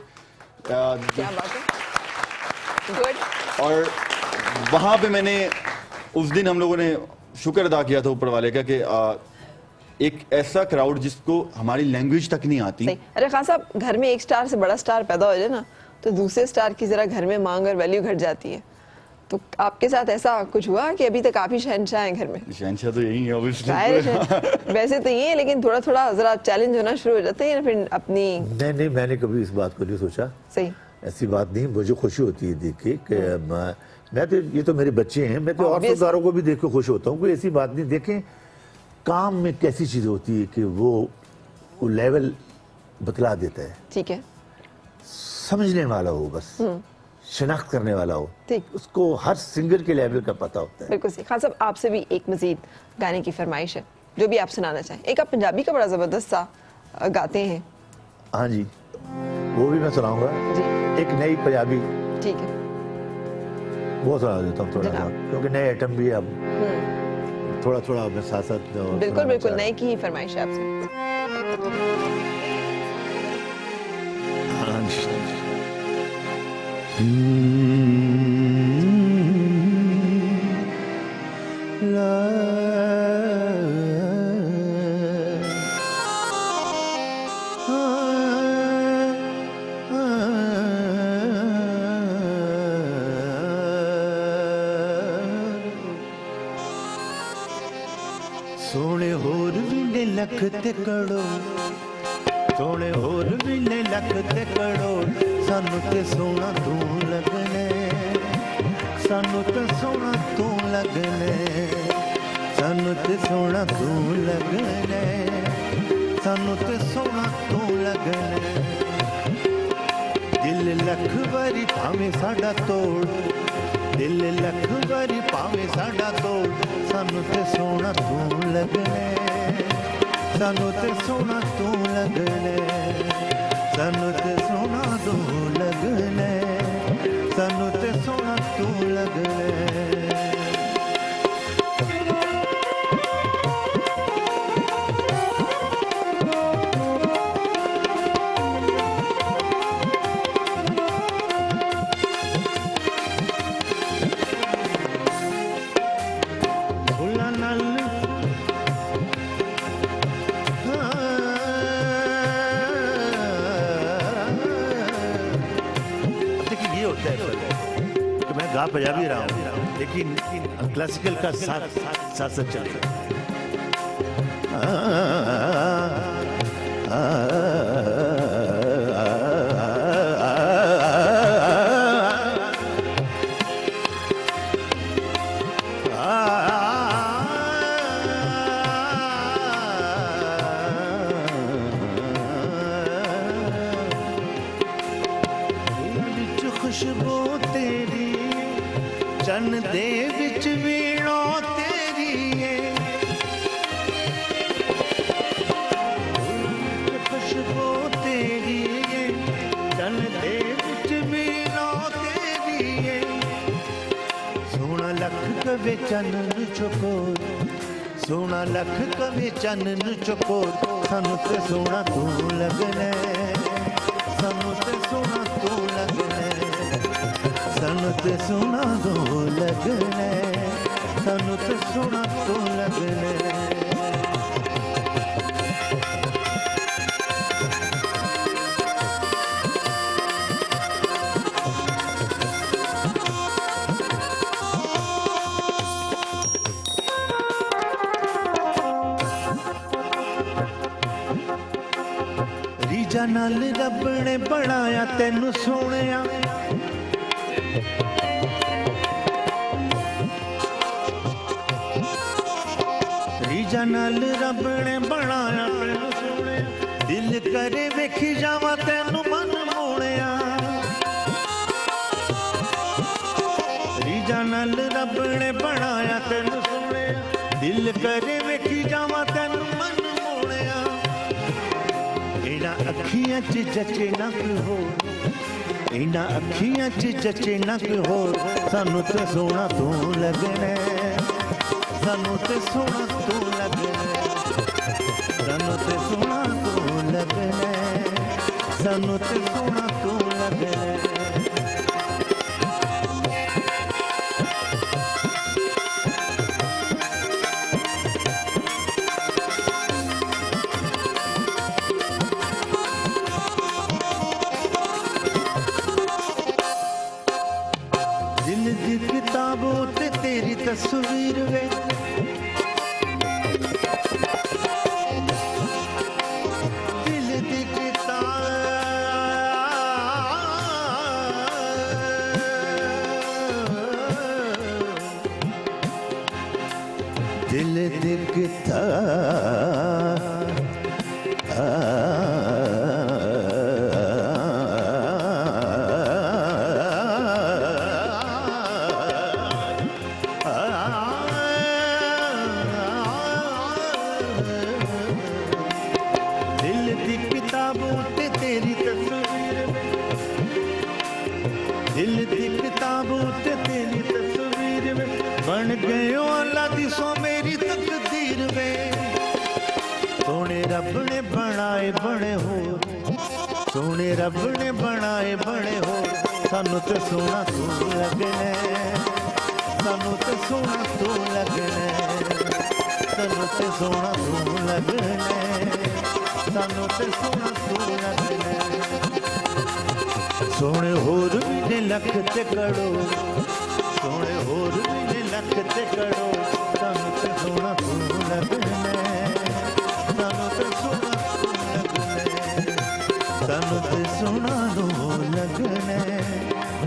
क्या बात है, गुड। और वहाँ पे मैंने उस दिन हम लोगों ने शुक्र अदा किया था ऊपर वाले का कि एक ऐसा क्राउड जिसको हमारी लैंग्वेज तक नहीं आती। सही। अरे खान साहब, घर में एक स्टार से बड़ा स्टार पैदा हो जाए ना, तो दूसरे स्टार की जरा घर में मांग और वैल्यू घट जाती है। तो आपके साथ ऐसा कुछ हुआ कि अभी तक आप ही शहंशाह हैं घर में? शहंशाह तो यही है जाहिर है, वैसे तो ये है, लेकिन थोड़ा थोड़ा जरा चैलेंज होना शुरू हो जाते हैं फिर अपनी। नहीं मैंने कभी इस बात को नहीं सोचा। सही। ऐसी बात नहीं, मुझे खुशी होती है देख के कि मैं तो, ये तो मेरे बच्चे हैं, मैं तो और Obvious। सरदारों को भी देख के खुश होता हूँ। कोई ऐसी बात नहीं। देखें काम में कैसी चीज होती है कि वो लेवल बतला देता है। ठीक है। समझने वाला हो, बस शिनाख्त करने वाला हो, ठीक। उसको हर सिंगर के लेवल का पता होता है। बिल्कुल सही। खान साहब, आपसे भी एक मजीद गाने की फरमाइश है, जो भी आप सुनाना चाहें। एक आप पंजाबी का बड़ा जबरदस्त सा गाते हैं। हाँ जी, वो भी मैं सुनाऊंगा जी। एक नई पंजाबी, ठीक है। वो सुना देता हूँ थोड़ा सा, जनाब। क्योंकि नए आइटम भी अब थोड़ा थोड़ा मैं साथ साथ बिल्कुल बिल्कुल, नए की ही फरमाइश है आपसे। हाँ जी। सोने होर भी ने लख ते कड़ो, सोने होर भी ने लख ते कड़ो, सानू ते सोना तू लगने, सानू ते सोना तू लगने, सानू ते सोना तू लगने, सानू ते सोना तू लगने। दिल लख बारी भावे साडा तोड़, दिल लख बारी भावे साडा तोड़, सानू ते सोना तू लगने, सानू ते सोना तू लगने, सानू ते सोना तू लगने, सानू ते सोना तू लगने। गा पंजाबी रहा हूँ, लेकिन क्लासिकल का साथ साथ साथ चलेगा। खुशबू तेरी चन दे विच वीणो तेरी है, खुशबू तेरी है चन दे विच वीणो तेरी है, सोना लख कवे चन्न चकोर, सोना लख कवे चन्न चकोर, सानू ते सोना तू लगना, सानू ते सोना तू लगना, सानू ते सोना तू लगना, सानू ते सोना तू लगना। रीजा नाल रब ने बनाया तेनू सोहणिया, रीजा नाल रब ने बनाया तेनू सोहणिया, दिल करे वेखी जावा तेनू मन मोहणिया, रीजा नाल रब ने बनाया तेनू सोहणिया, दिल करे वेखी जावा तेनू मन मोहणिया, इना अखियां च जचे ना कोई होर, इना अखियां च जचे ना कोई होर, सानू ते सोना तू लगना, सानू ते सोना तू लगना, सानू ते सोना तू लगना, सानू ते सोना तू लगना। दिल दी किताबों ते तेरी तस्वीर वे, दिल दी किताब, दिल दी किताब, दिल दी किताबों ते तेरी तस्वीर, दिल दी किताबों ते तेरी तस्वीर में बन गए हो अल्लाह दी सो मेरी तकदीर में, सोने रब ने बनाए बड़े हो, सोने रब ने बनाए बड़े हो, सानू ते सोना तू लगना, सानू ते सोना तू लगना, सानू ते सोना तू लगना, सानू ते सोना तू लगना। सोने होर भी ने लख ते कड़ो, सोने होर भी ने लख ते कड़ो, सानू ते सोना तू लगना, सानू ते सोना तू लगना, सानू ते सोना तू लगना,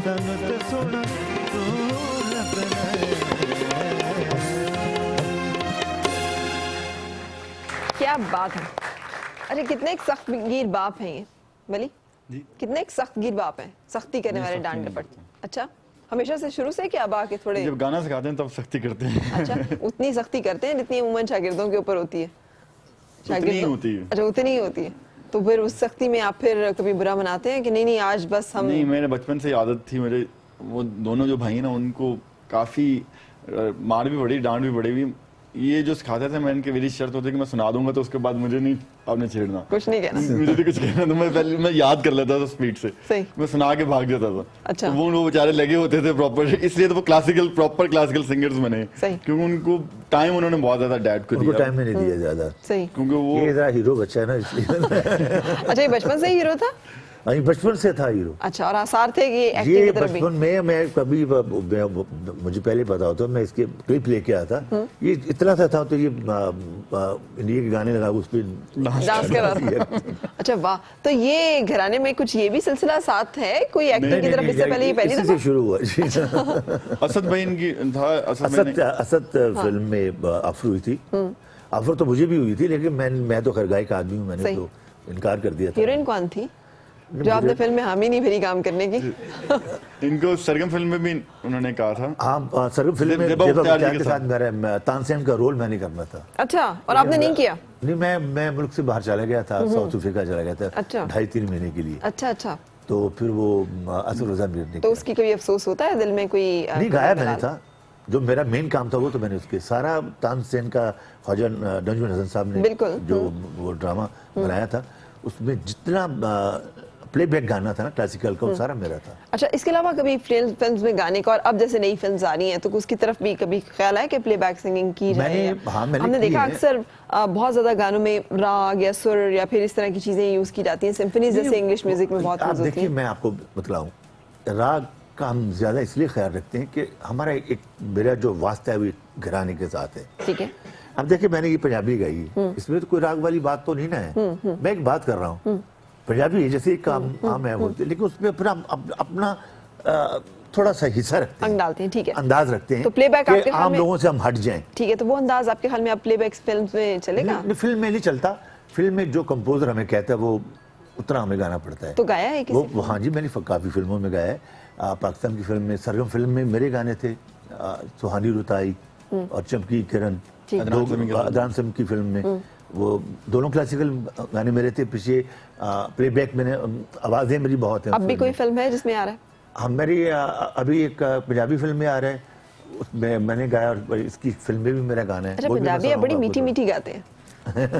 सानू ते सोना तू लगना। क्या बात है। अरे कितने एक सख्त गिर बाप हैं ये वली जी। कितने एक सख्त गिर बाप हैं, सख्ती करने वाले डांट डपट। अच्छा, हमेशा से शुरू से क्या बा के थोड़े जब गाना सिखाते हैं तब सख्ती करते हैं। अच्छा, उतनी सख्ती करते हैं जितनी उमूमन शागिर्दों के ऊपर होती है। उतनी ही होती है। अच्छा, उतनी ही होती है। तो फिर उस सख्ती में आप फिर कभी बुरा मनाते हैं कि नहीं नहीं आज बस हम नहीं, मेरे बचपन से आदत थी, मेरे वो दोनों जो भाई ना उनको काफी मार भी पड़ी, डांट भी पड़ी हुई। ये जो सिखाते थे मैं इनके मेरी शर्त होती है कि मैं सुना दूंगा तो उसके बाद मुझे नहीं आपने छेड़ना, कुछ नहीं कहना। मुझे नहीं कुछ कहना। तो मैं पहले मैं याद कर लेता था स्पीड से, सही। मैं सुना के भाग जाता था। अच्छा। तो वो बेचारे लगे होते थे प्रॉपर, इसलिए तो वो क्लासिकल प्रॉपर क्लासिकल सिंगर्स बने, सही। क्योंकि उनको टाइम उन्होंने बहुत ज्यादा डैड को उनको दिया, टाइम नहीं दिया ज्यादा, सही। क्योंकि वो ये जरा हीरो बच्चा है ना इसलिए। अच्छा, ये बचपन से ही हीरो था। अभी बचपन से था हीरो। अच्छा, और आसार थे कि एक्टिंग ये की तरफ भी? बचपन में मैं कभी मुझे पहले पता होता, मैं इसके क्लिप लेके आया था, ये इतना सा था तो ये इंडिया के गाने लगा, उस पर डांस कर रहा था। अच्छा वाह, तो ये घराने में कुछ ये भी सिलसिला साथ है, कोई एक्टिंग की तरफ? इससे पहले ये पहली इसी दफा? से शुरू हुआ जी। असद भाई इनकी था, असद भाई ने- असद फिल्म में अफर हुई थी। अफर तो मुझे भी हुई थी, लेकिन मैं तो खैर गायक आदमी हूँ, मैंने सही। तो इनकार कर दिया था। हीरोइन कौन थी जो आपने फिल्म में हामी नहीं भरी काम करने की? इनको सरगम फिल्म में भी उन्होंने कहा था। हाँ, सरगम फिल्म में जेबा जेबा बख्तियार बख्तियार जी के के साथ मेरा तानसेन का रोल मैंने करना था। अच्छा, और आपने नहीं किया? नहीं, मैं मुल्क से बाहर चला गया था, साउथ अफ्रीका चला गया था अच्छा। 2.5-3 महीने के लिए। अच्छा अच्छा, तो फिर वो असद रजा मीर ने तो उसकी कोई अफसोस होता है दिल में? कोई नहीं, गाया मैंने था, जो मेरा मेन काम था वो तो मैंने उसके सारा तानसेन का ख्वाजा नजमुल हसन साहब ने बिल्कुल, जो वो ड्रामा बनाया था, उसमें जितना प्लेबैक गाना था ना क्लासिकल का, वो सारा मेरा था। अच्छा, इसके अलावा कभी फिल्म्स में गाने का, और अब जैसे नई फिल्म्स आ रही हैं तो उसकी तरफ भी कभी ख्याल है कि प्लेबैक सिंगिंग की जाए? मैंने हमने की देखा है। अक्सर बहुत ज्यादा गानों में राग या सुर या फिर इस तरह की चीजें यूज की जाती हैं, सिम्फनीज जैसे इंग्लिश म्यूजिक में बहुत आप यूज होती देखिए, हैं। मैं आपको बतलाऊं, राग का हम ज्यादा इसलिए ख्याल रखते हैं कि हमारा एक मेरा जो वास्ता है वो घराने के साथ है। ठीक है, अब देखिए, मैंने ये पंजाबी गाई है, इसमें तो कोई राग वाली बात तो नहीं ना है। मैं एक बात कर रहा हूँ, पंजाबी है जैसे एक आम है बोलते, लेकिन उसमें अपना अपना थोड़ा सा हिस्सा रखते हैं, अंग डालते हैं। ठीक है, अंदाज रखते हैं तो playback कि आपके ख्याल आम में- लोगों से हम हट जाएं। ठीक है, तो वो अंदाज आपके ख्याल में अब प्लेबैक फिल्म्स में चलेगा? नहीं, फिल्म में नहीं चलता। फिल्म में जो कंपोजर हमें कहता है वो उतना हमें गाना पड़ता है। तो गाया है किसी वो हाँ जी, मैंने काफ़ी फिल्मों में गाया है। पाकिस्तान की फिल्म में, सरगम फिल्म में मेरे गाने थे, सुहानी रुताई और चमकी किरण, अदनान समी की फिल्म में वो दोनों क्लासिकल गाने मेरे थे। पीछे प्लेबैक मैंने, आवाज़ें मेरी बहुत हैं। अब भी कोई फिल्म है जिसमें आ रहा है? हम मेरी अभी एक पंजाबी फिल्म में आ रहा है, उसमें मैंने गाया, और इसकी फिल्म में भी मेरा गाना है। अच्छा, वो भी मैं पंजाबी आप बड़ी सुनाऊंगा मीठी आपको। मीठी गाते हैं।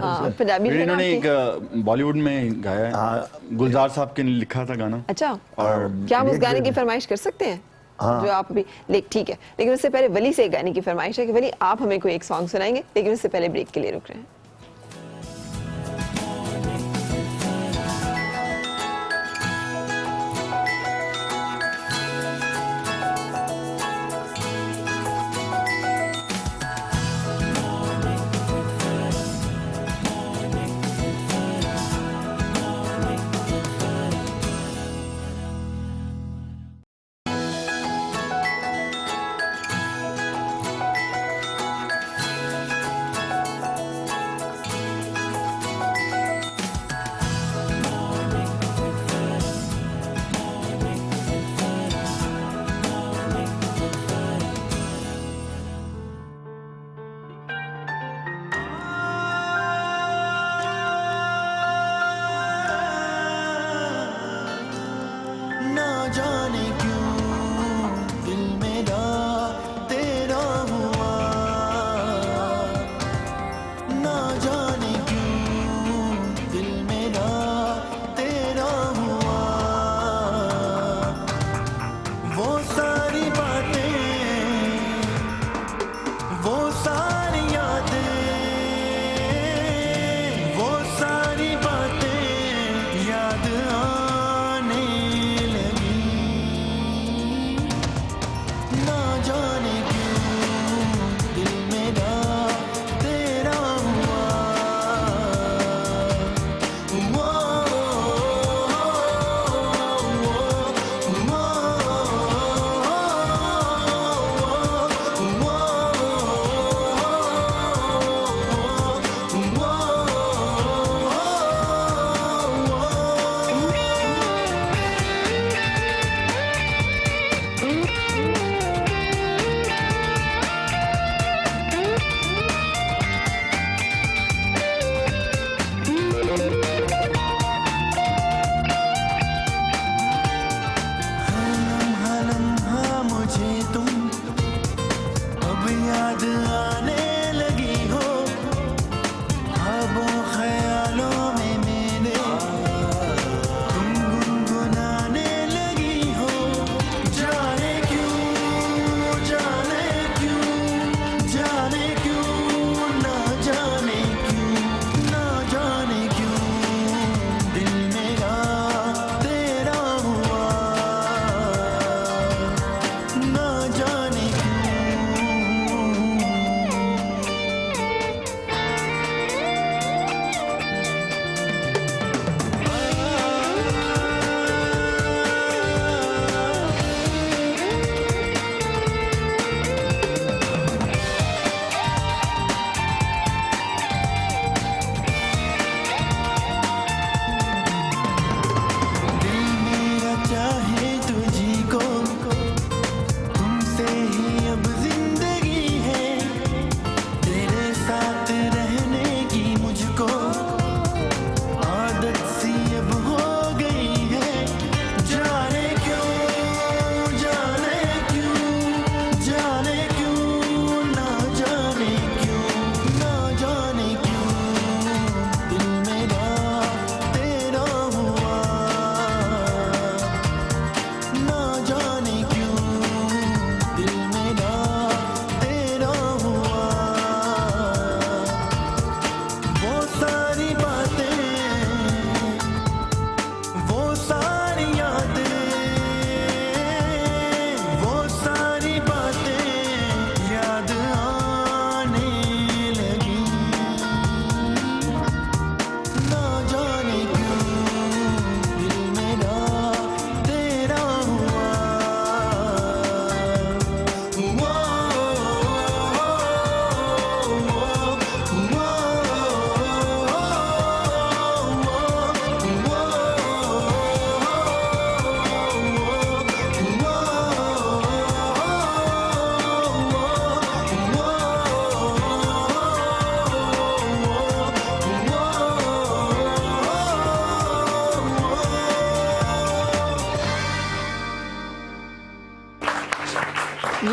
हाँ, पंजाबी फिर फिल्म इन्होंने आपकी- एक बॉलीवुड में गाया है, गुलजार साहब के लिखा था गाना। अच्छा, और क्या हम उस एक गाने की फिल्म- फरमाइश कर सकते हैं? हाँ। जो आप अभी ठीक है, लेकिन उससे पहले वली से एक गाने की फरमाइश है कि वली आप हमें कोई एक सॉन्ग सुनाएंगे, लेकिन उससे पहले ब्रेक के लिए रुक रहे हैं। ना जाने क्यों दिल मेरा तेरा हुआ, ना जाने क्यों दिल मेरा तेरा हुआ। वो सारी बातें, वो सारी यादें, वो सारी बातें याद आने लगी। ना जाने क्यों दिल मेरा तेरा हुआ।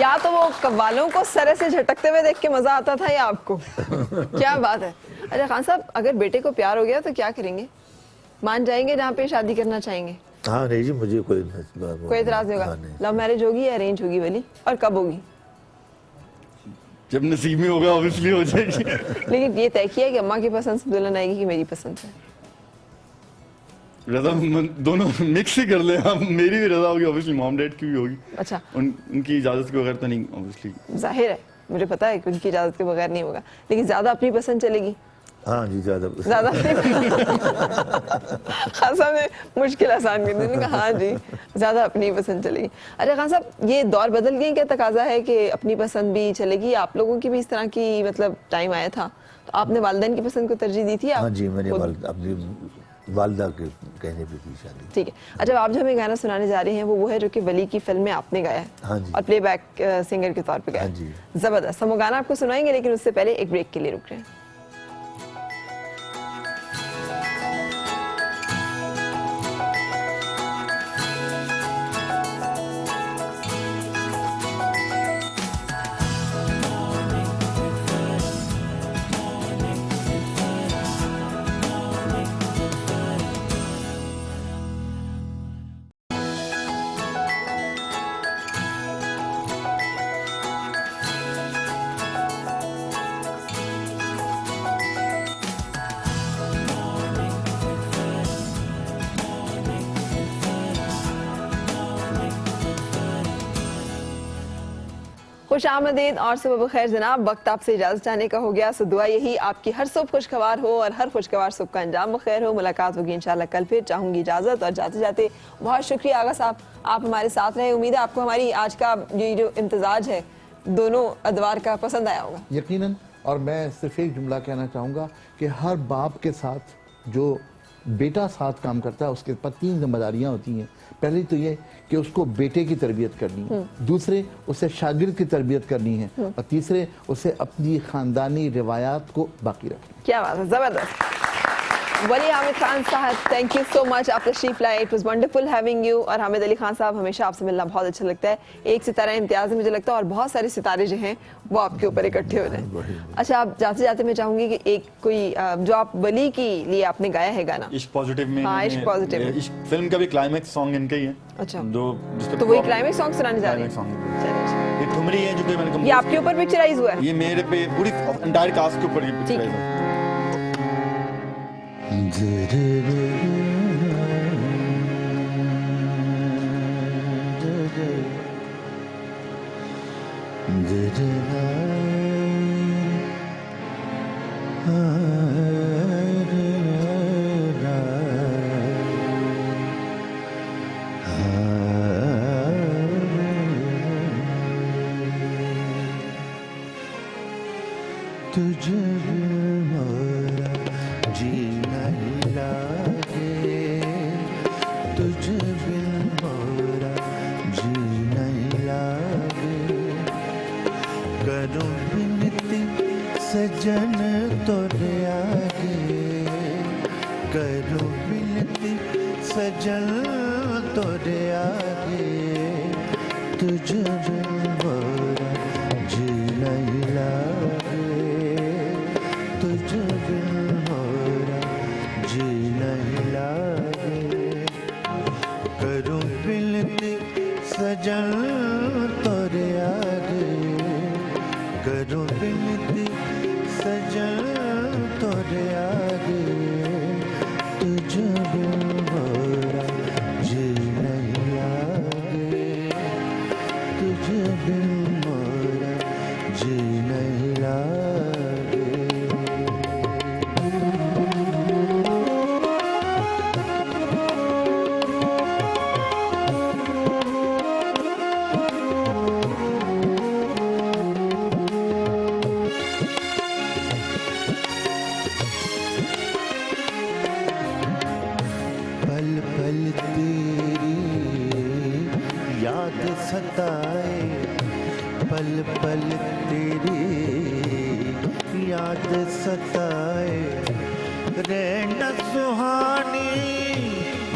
या तो वो कव्वालों को सरे से झटकते हुए देख के मजा आता था या आपको? क्या बात है। अच्छा खान साहब, अगर बेटे को प्यार हो गया तो क्या करेंगे? मान जाएंगे जहाँ पे शादी करना चाहेंगे? हाँ नहीं जी, मुझे कोई एतराज नहीं होगा? लव मैरिज होगी या अरेंज होगी वली, और कब होगी? जब नसीब में होगा ऑब्वियसली हो जाएगी। लेकिन ये तय किया कि अम्मा की पसंद से दुल्हन आएगी कि मेरी पसंद से? रजा दोनों मिक्स ही कर ले आप, मेरी भी रजा होगी ऑब्वियसली, मॉम डैड की भी होगी। अच्छा, उनकी इजाजत के बगैर तो नहीं ऑब्वियसली। जाहिर है, मुझे पता है कि उनकी इजाजत के बगैर नहीं होगा, लेकिन ज्यादा अपनी पसंद चलेगी? हाँ जी, ज्यादा खान साहब ने मुश्किल आसान कर दी, उन्होंने कहा हाँ जी ज्यादा अपनी पसंद चलेगी। अच्छा खान साहब, ये दौर बदल गई, क्या तकाजा है कि अपनी पसंद भी चलेगी? आप लोगों की भी इस तरह की मतलब टाइम आया था तो आपने वालिदैन की पसंद को तरजीह दी थी? हाँ जी, मैंने अपनी वालदा के कहने पे की शादी। ठीक है। अच्छा, आप जो हमें गाना सुनाने जा रहे हैं वो है जो कि वली की फिल्म में आपने गाया है। हाँ जी। और प्लेबैक सिंगर के तौर पे गाया। हाँ जी। जबरदस्त। हम वो गाना आपको सुनाएंगे, लेकिन उससे पहले एक ब्रेक के लिए रुक रहे हैं। खुश आमदीद और सुबह बखैर जनाब। वक्त आपसे इजाजत चाहने का हो गया, सो दुआ यही आपकी हर सुबह खुशगवार हो और हर खुशगवार सुबह का अंजाम बखैर हो। मुलाकात होगी इंशाल्लाह कल फिर। चाहूंगी इजाजत, और जाते जाते बहुत शुक्रिया आगा साहब, आप हमारे साथ रहे। उम्मीद है आपको हमारी आज का ये जो इम्तिजाज है दोनों अदवार का पसंद आया होगा। यकीनन। और मैं सिर्फ एक जुमला कहना चाहूँगा कि हर बाप के साथ जो बेटा साथ काम करता है उसके पास 3 जिम्मेदारियां होती हैं। पहली तो ये कि उसको बेटे की तरबियत करनी है, दूसरे उसे शागिर्द की तरबियत करनी है, और तीसरे उसे अपनी खानदानी रिवायात को बाकी रखना। क्या बात है, जबरदस्त। वली हामिद खान साहब, थैंक यू सो मच, आप तशरीफ लाए। It was wonderful having you. और हामिद अली खान साहब, हमेशा आपसे मिलना बहुत अच्छा लगता है। एक सितारा इम्तियाज है मुझे लगता है, और बहुत सारे सितारे जो हैं वो आपके ऊपर इकट्ठे हो रहे हैं। अच्छा, आप जाते जाते मैं चाहूंगी कि एक कोई जो आप वली के लिए आपने गाया है गाना, इश्क पॉजिटिव में। हाँ, इश्क पॉजिटिव में। इश्क फिल्म का भी क्लाइमैक्स सॉन्ग इनका ही है। अच्छा, तो वही क्लाइमेक्स सॉन्ग सुनाने जा रहे हैं। चलिए, ये ठुमरी है जो कि मैंने ये कंपोज आपके ऊपर पिक्चराइज हुआ है? ये मेरे पे पूरी एंटायर कास्ट के ऊपर ये ठीक पिक्चर है। है। तुझे मोरा जीना ही लागे, तुझे बिन मोरा जीना ही लागे। करूं बिनती सजन तोरे आगे, करूं बिनती सजन तोरे आगे। तुझे बिन मोरा जीना ही लागे, तुझे बिन मोरा जीना ही लागे। करूं बिनती सजन तोरे आगे, करूं बिनती सजन तोरे आगे। तुझे बिन मोरा जीना ही लागे, तुझे बिन मोरा जीना ही लागे। पल पल तेरी याद सताए, पल पल तेरी याद सताए। रहना सुहानी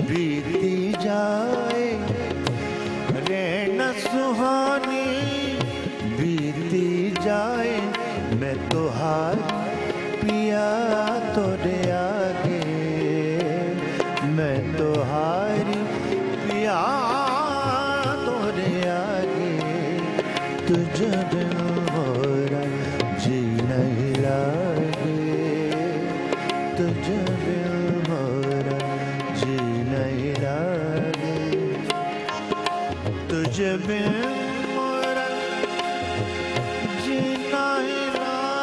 बीती जाए, रहना सुहानी बिन मोरा जी नहीं लागे, तुझ बिन मोरा जी नहीं लागे, तुझ बिन मोरा जी नहीं लागे,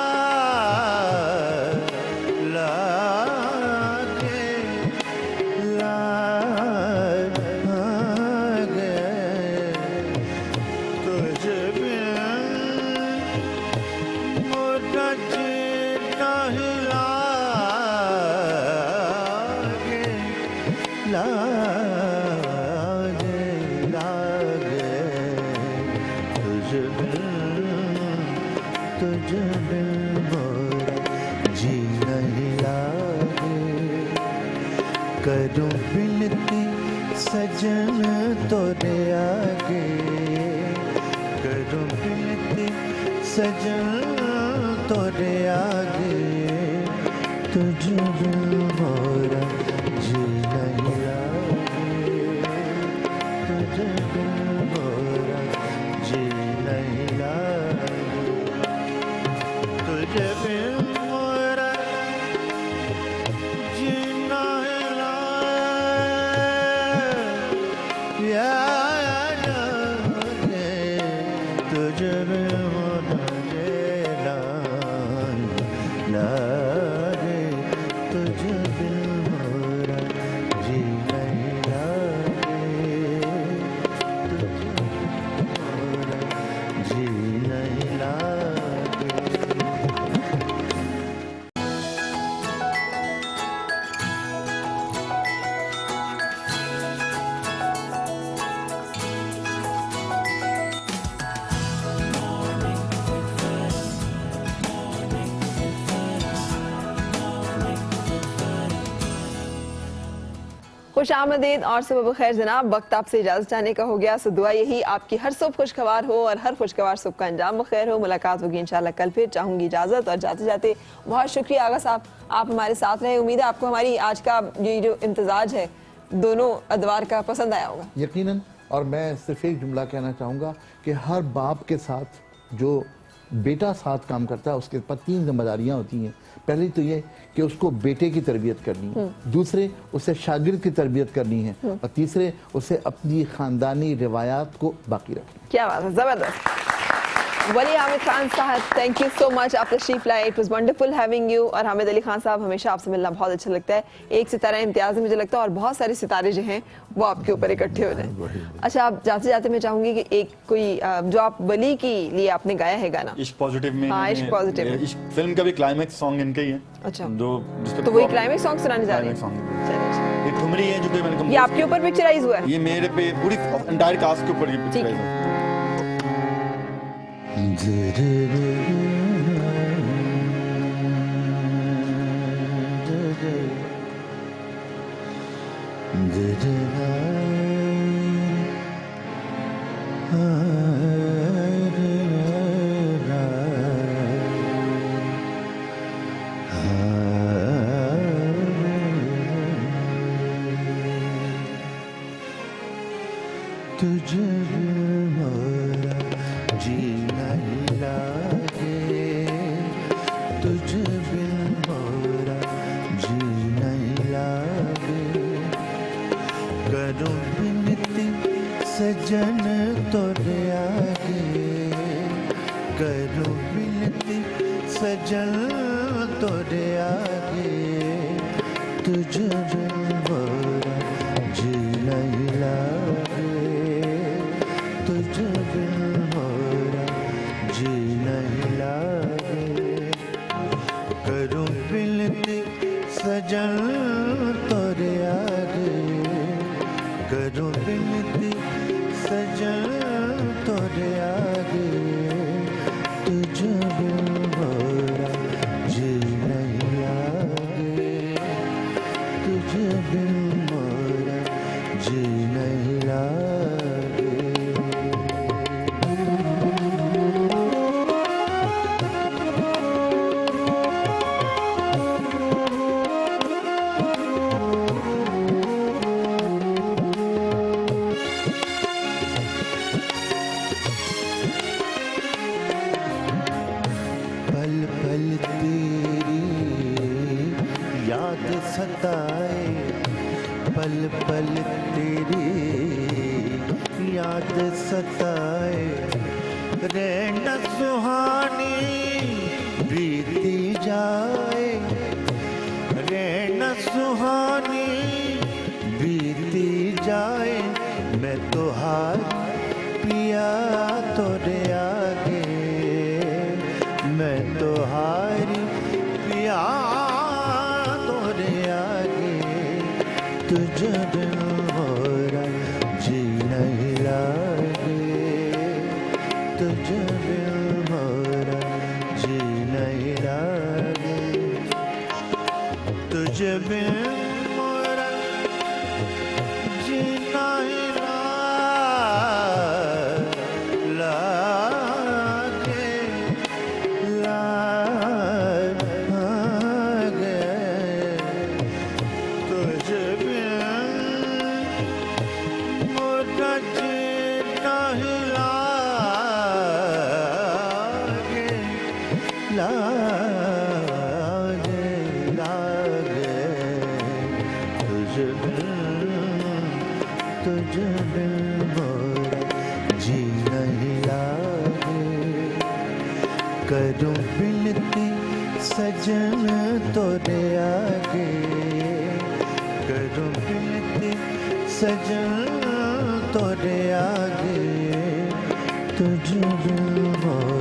लागे, तुझ बिन मोरा जी नहीं लागे, लागे, लागे, तुझ बिन मोरा जी नहीं लागे, करूं बिनती सजन तोरे आगे, करूं बिनती सजन तोरे आगे, तुझ बिन मोरा जी नहीं लागे, तुझ बिन मोरा जी नहीं लागे, तुझ बिन मोरा जी नहीं लागे, तुझ बिन मोरा जी लागे, तुझ बिन मोरा जी नहीं लागे, तुझ बिन मोरा जी नहीं लागे। खुश आमदीद और सुबह बखैर जनाब। वक्त आपसे इजाजत चाहने का हो गया, सो दुआ यही आपकी हर सुबह खुशगवार हो और हर खुशगवार सुबह का अंजाम बखैर हो। मुलाकात होगी इंशाल्लाह कल फिर। चाहूंगी इजाजत और जाते जाते बहुत शुक्रिया आगा साहब, आप हमारे साथ रहे। उम्मीद है आपको हमारी आज का ये जो इम्तजाज है दोनों अदवार का पसंद आया होगा। यकीनन। और मैं सिर्फ एक जुमला कहना चाहूँगा कि हर बाप के साथ जो बेटा साथ काम करता है उसके पास 3 जिम्मेदारियां होती हैं। पहली तो ये कि उसको बेटे की तरबियत करनी है, दूसरे उसे शागिर्द की तरबियत करनी है, और तीसरे उसे अपनी खानदानी रिवायात को बाकी रखना। क्या बात है, जबरदस्त। वली हामिद खान साहब, थैंक यू सो मच, आप तशरीफ लाए। It was wonderful having you. और हामिद अली खान साहब, हमेशा आपसे मिलना बहुत अच्छा लगता है। एक सितारा इम्तियाज मुझे लगता है, और बहुत सारे सितारे जो हैं वो आपके ऊपर इकट्ठे हो जाए। अच्छा, आप जाते जाते मैं चाहूंगी कि एक कोई जो आप वली के लिए आपने गाया है गाना, इश्क पॉजिटिव में, हाँ, इश्क पॉजिटिव में। इश्क फिल्म का भी क्लाइमैक्स सॉन्ग इनका ही है। अच्छा, तो वही क्लाइमेक्स सॉन्ग सुनाने जा रहे हैं। चलिए, ये ठुमरी है जो कि मैंने ये आपके ऊपर पिक्चराइज हुआ है? ये मेरे पे पूरी एंटायर कास्ट के ऊपर ये ठीक पिक्चर है। है। तुझ मोरा जी नहीं लागे, तुझ बिन मोरा जी नहीं लागे, करूं बिनती सजन तोरे आगे, करूं बिनती सजन तोरे आगे, तुझ बिन मोरा जी नहीं लागे, तुझ बिन मोरा जी नहीं लागे, करूं बिनती सजन तोरे आगे, करूं बिनती सजन तोरे आगे, तुझ बिन मोरा जी नहीं लागे, तुझ बिन मोरा जी नहीं लागे। सताए, पल पल तेरी याद सताए, रहना सुहानी बीती जाए, रहना सुहानी बीती जाए, मैं तो हार पिया तोरे आगे, मैं तो हारी पिया तोरे आगे, तुझे बिन मोरा जी नहीं लागे, तुझे बिन मोरा जी नहीं लागे, तुझे बिन मोरा जी नहीं लागे, लागे, तुझे बिन मोरा जी नहीं लागे, लागे, लागे, तुझे बिन मोरा जी नहीं लागे, करूं बिनती सजन तोरे आगे, करूं बिनती सजन तोरे आगे, तुझे बिन मोरा